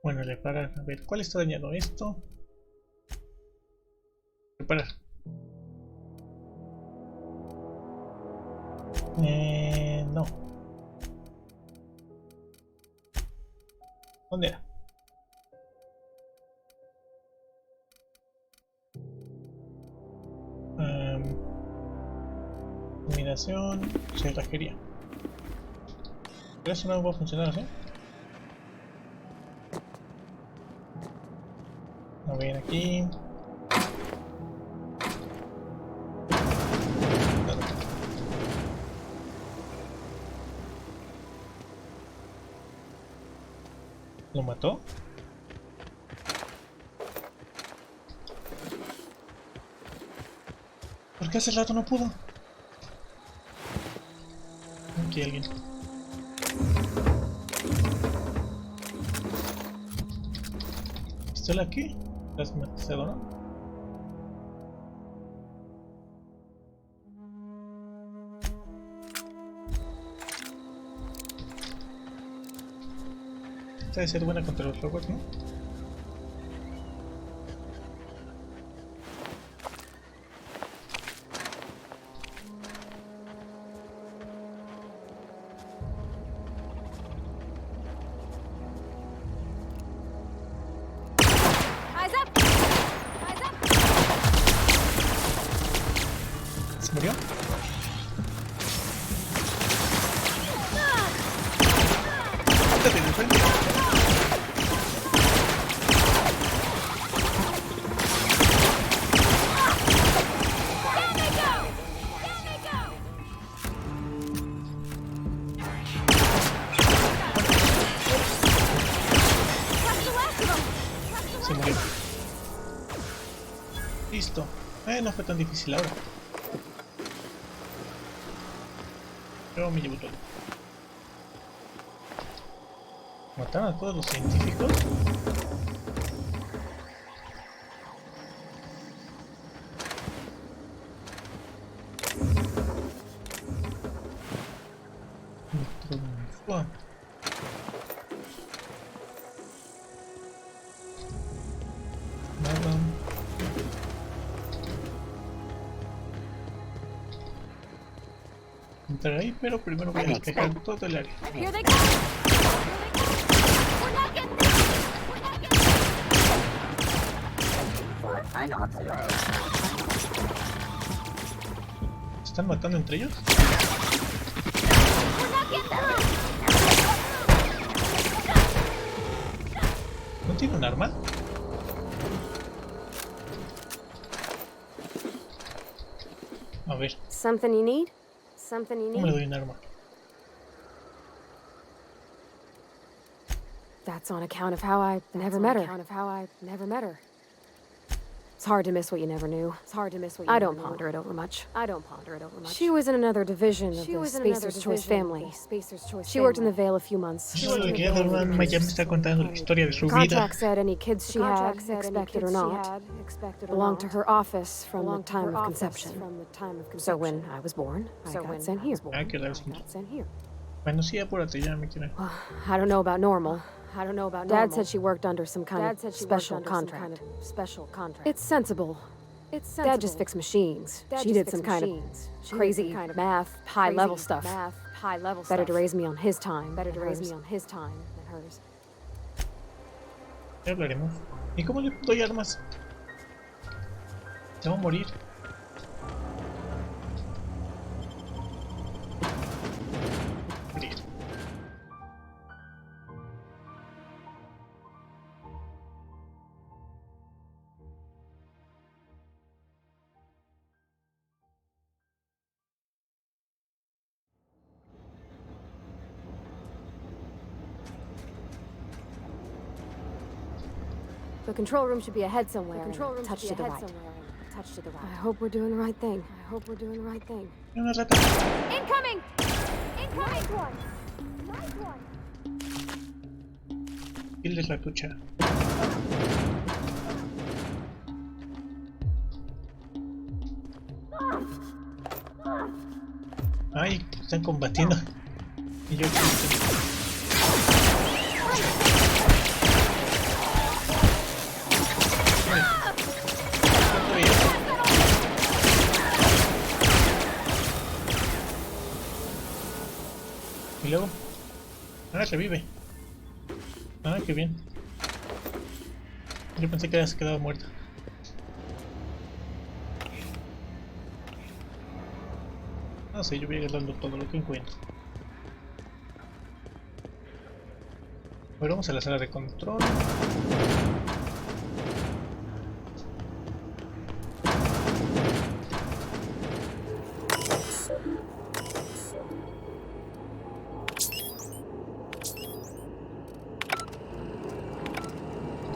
Bueno, reparar. A ver, ¿cuál está dañado? Esto. Reparar. No. ¿Dónde era? Combinación, cerrajería. Pero eso no va a funcionar, ¿sí? A ver aquí. No. ¿Lo mató? ¿Por qué hace rato no pudo? Aquí hay alguien. pistola aquí. Plasmatizado, ¿no? Esta debe ser buena contra los robots, ¿no? ¿Se murió? ¡Quítate de frente! Se murió. Listo. No fue tan difícil ahora. Yo me llevo todo. ¿Mataron a todos los científicos? Nada. Entrar ahí, pero primero voy a despejar todo el área. ¿Se están matando entre ellos? ¿No tiene un arma? A ver. Something you need? Something you No me need? doy un arma. That's on account of how I never met her. It's hard to miss what you never knew. I don't ponder it over much. She was in another division of the Spacer's Choice family. She worked in the Vale a few months. Eso es lo que ya me está contando la historia de su vida. Contract said any kids she had, expected or not, belonged to her office from the time of conception. So when I was born, I got sent here. Ah, que raro. Bueno, sí, apúrate, ya me quieren. I don't know about normal. Dad said she worked under some kind of special contract. It's sensible. Dad just fixed machines. She did some kind of crazy math, high-level stuff. Better to raise me on his time than hers. Ya hablaremos. ¿Y cómo le doy armas? Se va a morir. The control room should be ahead somewhere. Touch to the right. I hope we're doing the right thing. Una rata. Incoming! Kill de ratucha. Ay, están combatiendo. Y yo y luego, ahora revive. Ah, qué bien. Yo pensé que habías quedado muerta. No sé, yo voy agarrando todo lo que encuentro. Ahora vamos a la sala de control.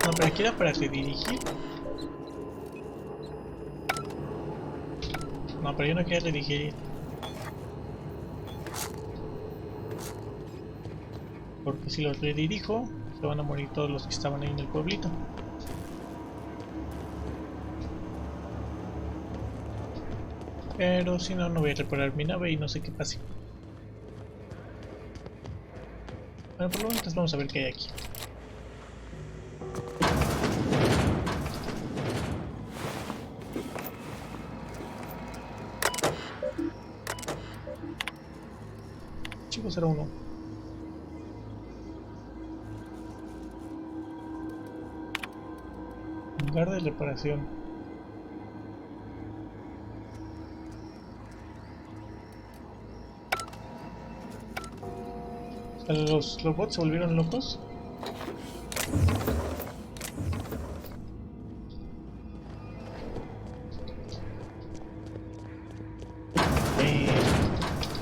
No, pero aquí era para redirigir. No, pero yo no quiero redirigir. Porque si los redirijo, se van a morir todos los que estaban ahí en el pueblito. Pero si no, no voy a reparar mi nave y no sé qué pase. Bueno, por lo menos vamos a ver qué hay aquí. Chico 01. Lugar de reparación. ¿Los robots se volvieron locos?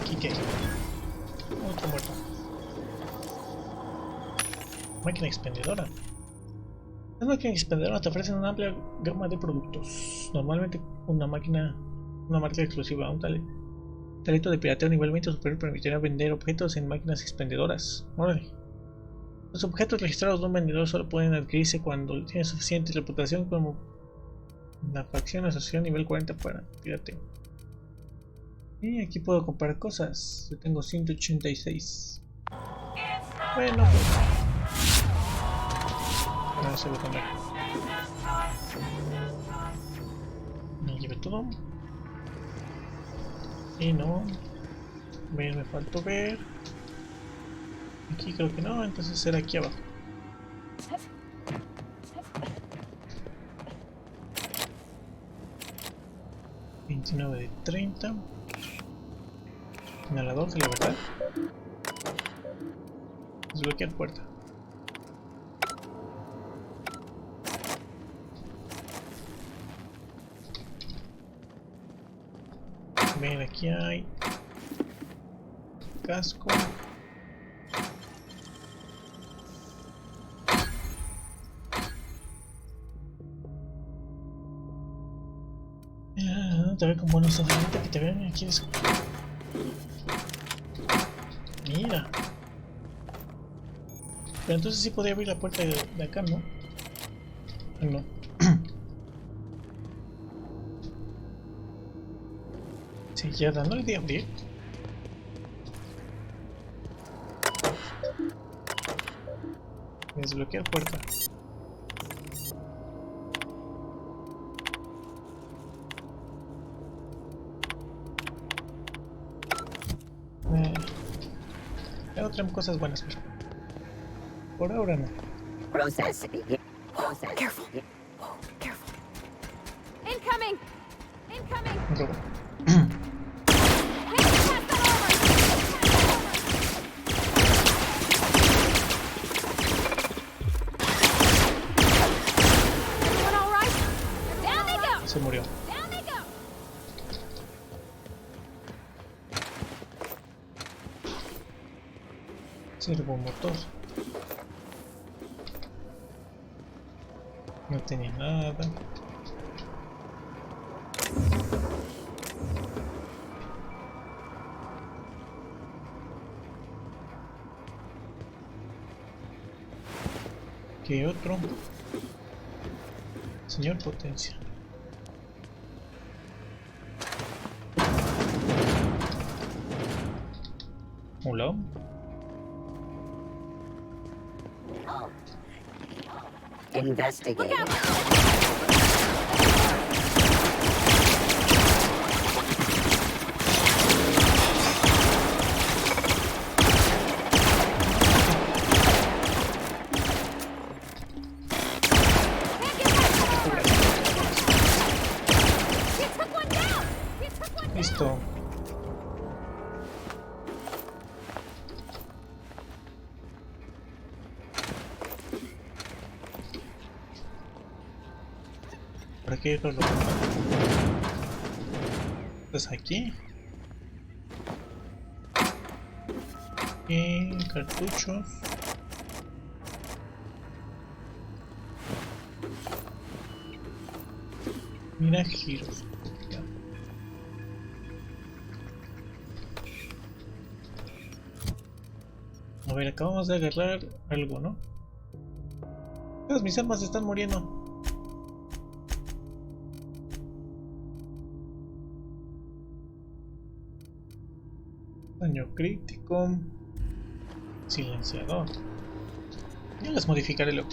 ¿Aquí qué hay? Otro muerto. Máquina expendedora. Las máquinas expendedoras te ofrecen una amplia gama de productos. Normalmente una marca exclusiva, un talento de pirateo nivel 20 superior permitirá vender objetos en máquinas expendedoras. Órale. Los objetos registrados de un vendedor solo pueden adquirirse cuando tiene suficiente reputación como la facción asociación nivel 40 para pirateo. Y aquí puedo comprar cosas. Yo tengo 186. Bueno, pues. No se lo comer. Me lleve todo. Y no. Me faltó ver. Aquí creo que no, entonces será aquí abajo. $29 de 30. Inhalador de la verdad. Desbloquear puerta. Ven, aquí hay casco. Te ve con buenos ojos, que te vean aquí. Mira. Pero entonces sí podría abrir la puerta de acá, ¿no? No. Sí, ya dándole de abrir. Desbloquear puerta. Traen cosas buenas, pero por ahora no. Careful. Careful. Incoming! Incoming! No. Se murió. Servomotor. No tenía nada. ¿Qué otro? Señor potencia. Hola. Investigate. Listo. ¿Para qué lo pues aquí? Y cartuchos. Mira giros. A ver, acabamos de agarrar algo, ¿no? Todas mis armas están muriendo. Daño crítico. Silenciador. Ya las modificaré luego.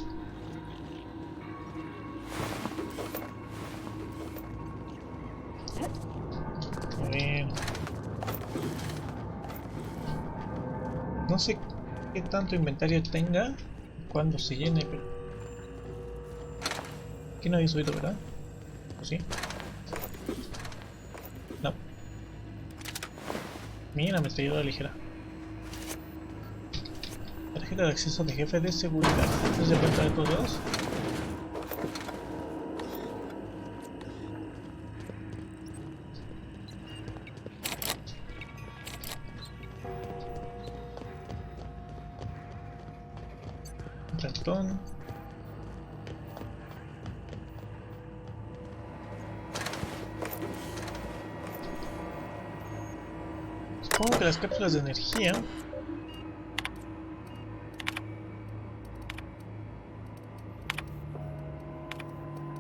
A ver. No sé qué tanto inventario tenga cuando se llene, pero... Aquí no había subido, ¿verdad? ¿O sí? No. Mira, me está ayudando ligera. Tarjeta de acceso de jefe de seguridad. ¿Es de cuenta de todos? Ratón. Supongo que las cápsulas de energía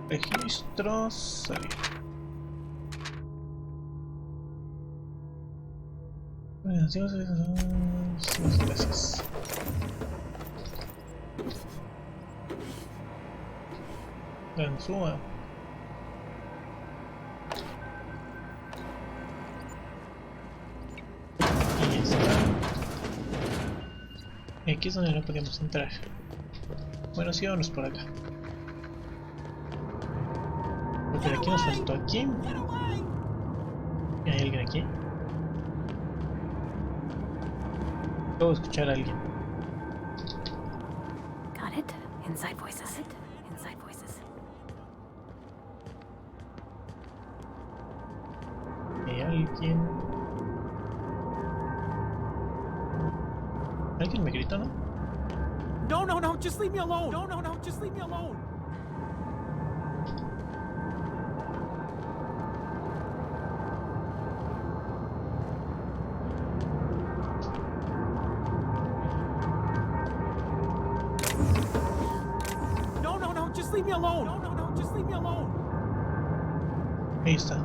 registros salir. Gracias. Ganzúa. Y está. Y aquí es donde no podíamos entrar. Bueno, sí, vámonos por acá. Porque aquí nos faltó aquí. ¿Y hay alguien aquí? Puedo escuchar a alguien. Got it? Inside voices. Inside voices. ¿Hay alguien? ¿Alguien me gritó, no? No, just leave me alone. No, just leave me alone. No, just leave me alone. No, just leave me alone. Ahí está.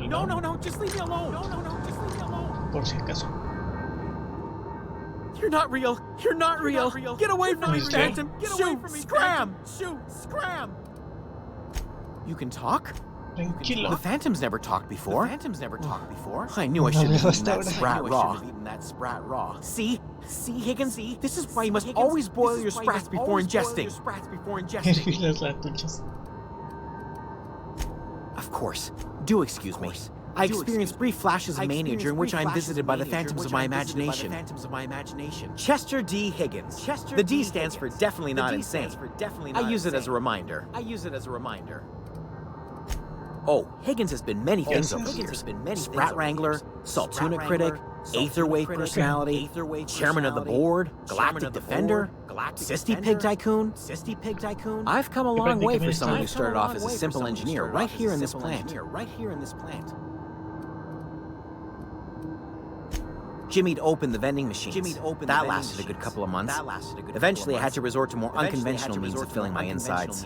No, just leave me alone. No, just leave me alone. Por si acaso. You're not real. You're not real. Get away from me, Phantom. Get away from me. Scram. Shoot. Scram. You can talk? Tranquilo. The Phantoms never talked before. I knew I shouldn't have eaten that sprat raw. See, Higgins? This is why you must always boil your sprats before ingesting. Las latuchas. Of course. Do excuse me. I experience brief flashes of mania during which I am visited by the phantoms of my imagination. Chester D. Higgins. The D stands for definitely not insane. I use it as a reminder. Oh, Higgins has been many things over the years. Sprat Wrangler, Saltuna Critic, Aetherwave Personality, Chairman of the Board, Galactic Defender, Sisty Pig Tycoon. I've come a long way for someone who started off as a simple engineer right here in this plant. Jimmy'd opened the vending machines. That lasted a good couple of months. Eventually, I had to resort to more unconventional means of filling my insides.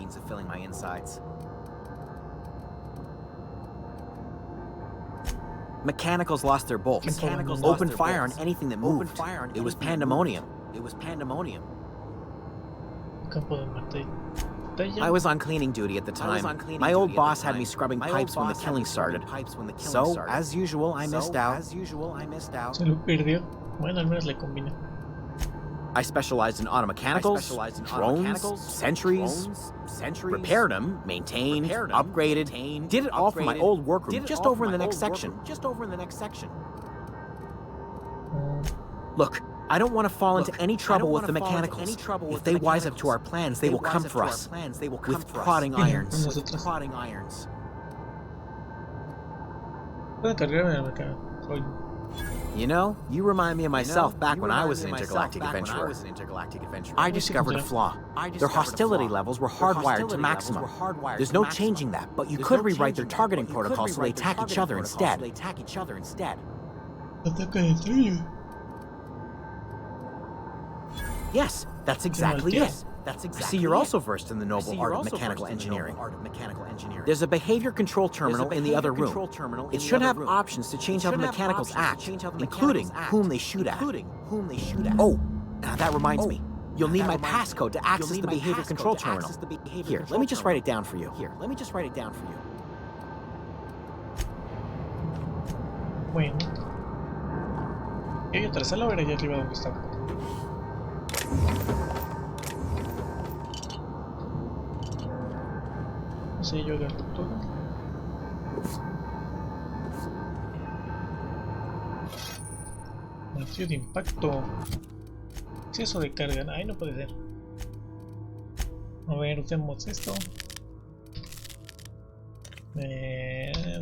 Mechanicals lost their bolts. Opened fire on anything that moved. It was pandemonium. Campo de batalla. I was on cleaning duty at the time. My old boss had me scrubbing pipes when the killing started. So, as usual, I missed out. Se lo perdió. Bueno, al menos le combina. I specialized in automechanicals, drones, sentries, repaired them, maintained, upgraded, did it all from my old workroom just over in the next section. Look, I don't want to fall into any trouble with the mechanicals. If they wise up to our plans, they will come for us with prodding irons. Puedo cargarme la mecánica. You know, you remind me of myself back when I was an intergalactic adventurer. I discovered a flaw. Their hostility levels were hardwired to maximum. There's no changing that, but you could rewrite their targeting protocol so they attack each other instead. Ataca de tuyo. Yes, that's exactly it. I see you're also versed in the noble art of mechanical engineering. There's a behavior control terminal in the other room. It should have options to change how the mechanicals act, including whom they shoot at. Oh, that reminds me. You'll need my passcode to access the behavior control terminal. Here, let me just write it down for you. Bueno. ¿Y hay otra sala o era allá arriba donde estaba? No sé, yo agarro todo. Martillo de impacto. Exceso de carga. Ay, no puede ser. A ver, usemos esto.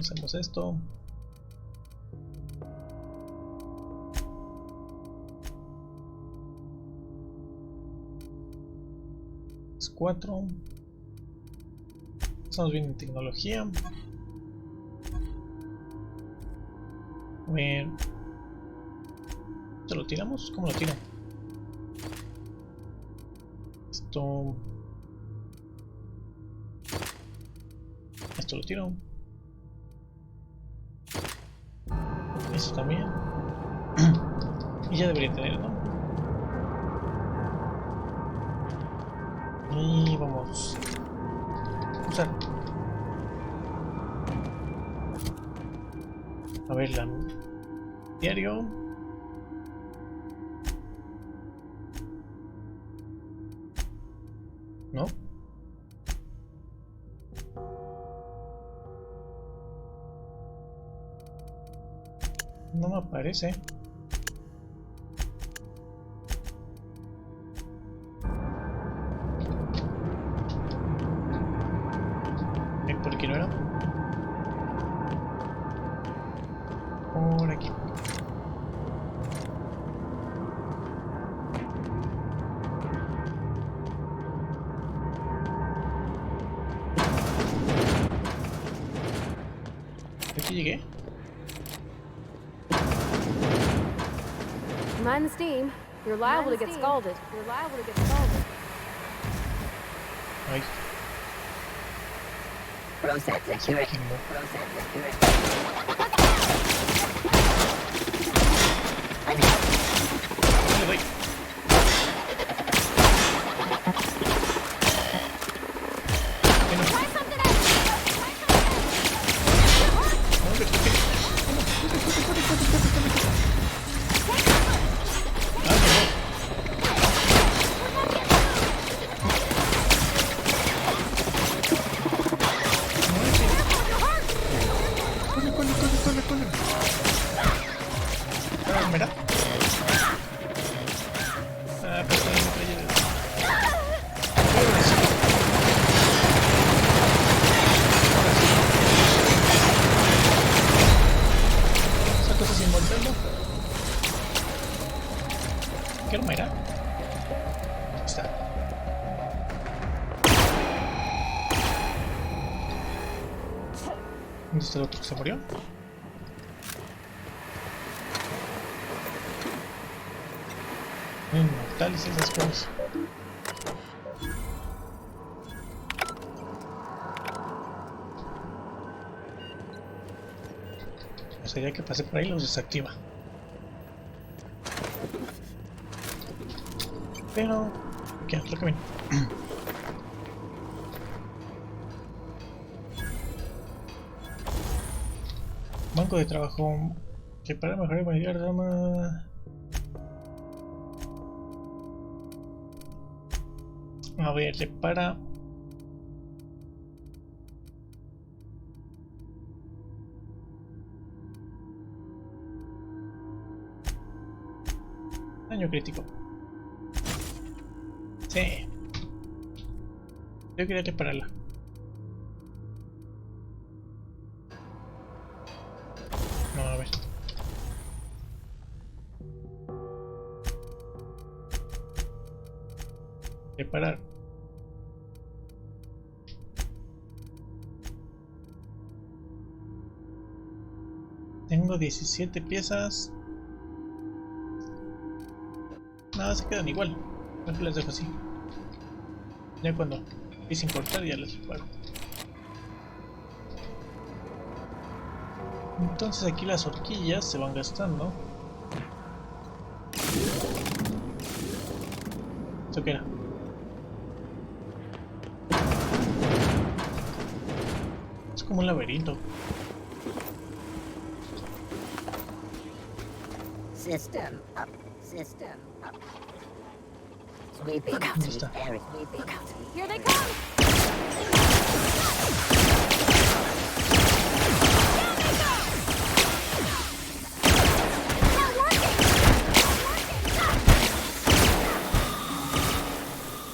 Usemos esto. Es 4. Estamos bien en tecnología. A ver. ¿Se lo tiramos? ¿Cómo lo tiro? Esto lo tiro. Esto también. Y ya debería tener, ¿no? Y vamos a usar. A ver, la diario. ¿No? No me aparece. ¿Por aquí no era? Por aquí. Aquí llegué. Mind the steam. You're liable to get scalded. Ay. Process security. ¿Qué arma era? Está. ¿Dónde está el otro que se murió? Inmortales esas cosas. O sea, ya que pasé por ahí los desactiva. Pero... ¿qué otro camino? Banco de trabajo. Que para mejorar y mayor dama. A ver, repara. Daño crítico. Sí. Yo quería repararla. No, a ver. Reparar. Tengo 17 piezas. Nada, se quedan igual. Creo que las dejo así. Ya cuando empiece a importar ya les pago. Entonces aquí las horquillas se van gastando. ¿Esto qué era? Es como un laberinto. System up. System up. Sweeping. Look out. Very sweeping. Look out. Here they come!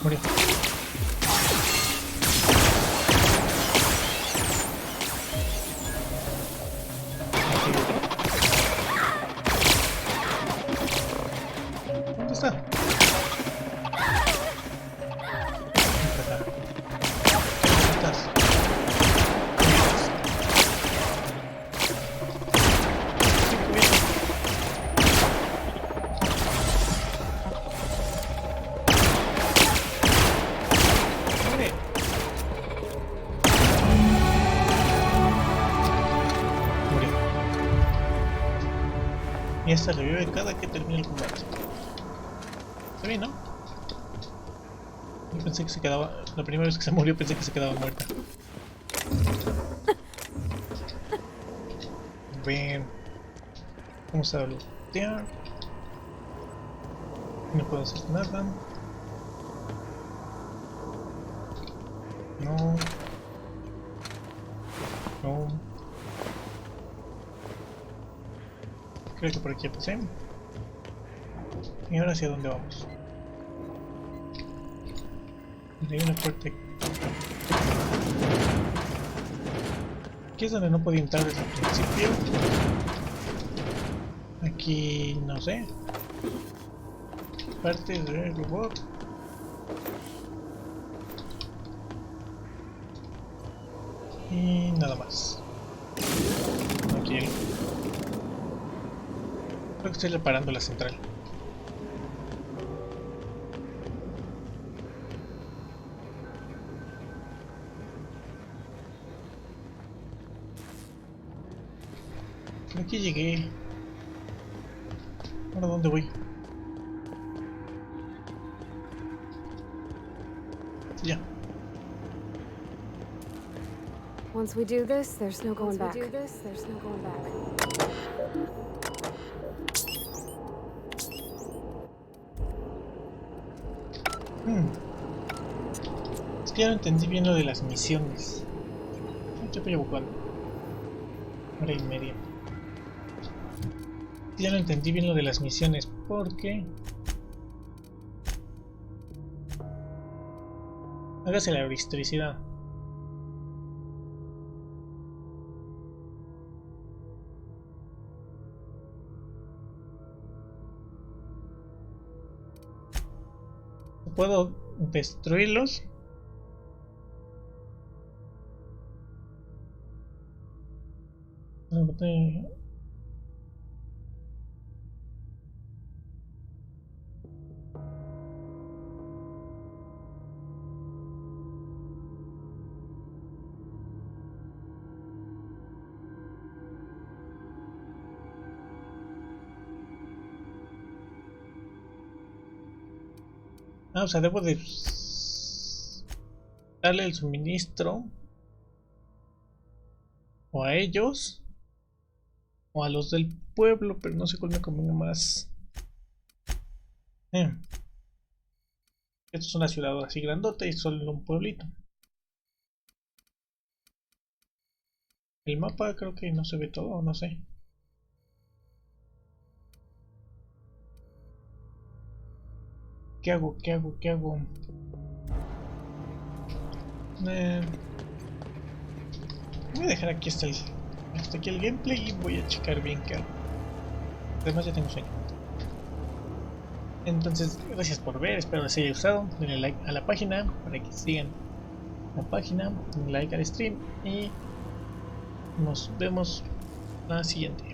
Murió. ¿Dónde está? ¿Dónde estás? Y esta revive cada que termine el combate. Está bien, ¿no? Yo pensé que se quedaba... La primera vez que se murió pensé que se quedaba muerta. Bien. Vamos a lootear. No puedo hacer nada. No. No. Creo que por aquí ya pasé. Y ahora hacia dónde vamos. Hay una puerta. Aquí es donde no podía entrar desde el principio. Aquí no sé. Partes del robot. Y nada más. Aquí el... Creo que estoy reparando la central. Por aquí llegué. ¿Ahora dónde voy? Ya. Once we do this, there's no going back. Es que ya no entendí bien lo de las misiones. ¿Qué llevo cuándo? Hora y media. Ya no entendí bien lo de las misiones porque... Hágase la electricidad. ¿Puedo destruirlos? Ah, o sea, debo de darle el suministro o a ellos o a los del pueblo, pero no sé cuál me conviene más. Esto es una ciudad así grandota y solo un pueblito. El mapa creo que no se ve todo, no sé. ¿Qué hago? ¿Qué hago? ¿Qué hago? Voy a dejar aquí hasta aquí el gameplay y voy a checar bien qué hago. Además ya tengo sueño. Entonces, gracias por ver, espero les haya gustado. Denle like a la página para que sigan la página, denle like al stream y nos vemos la siguiente.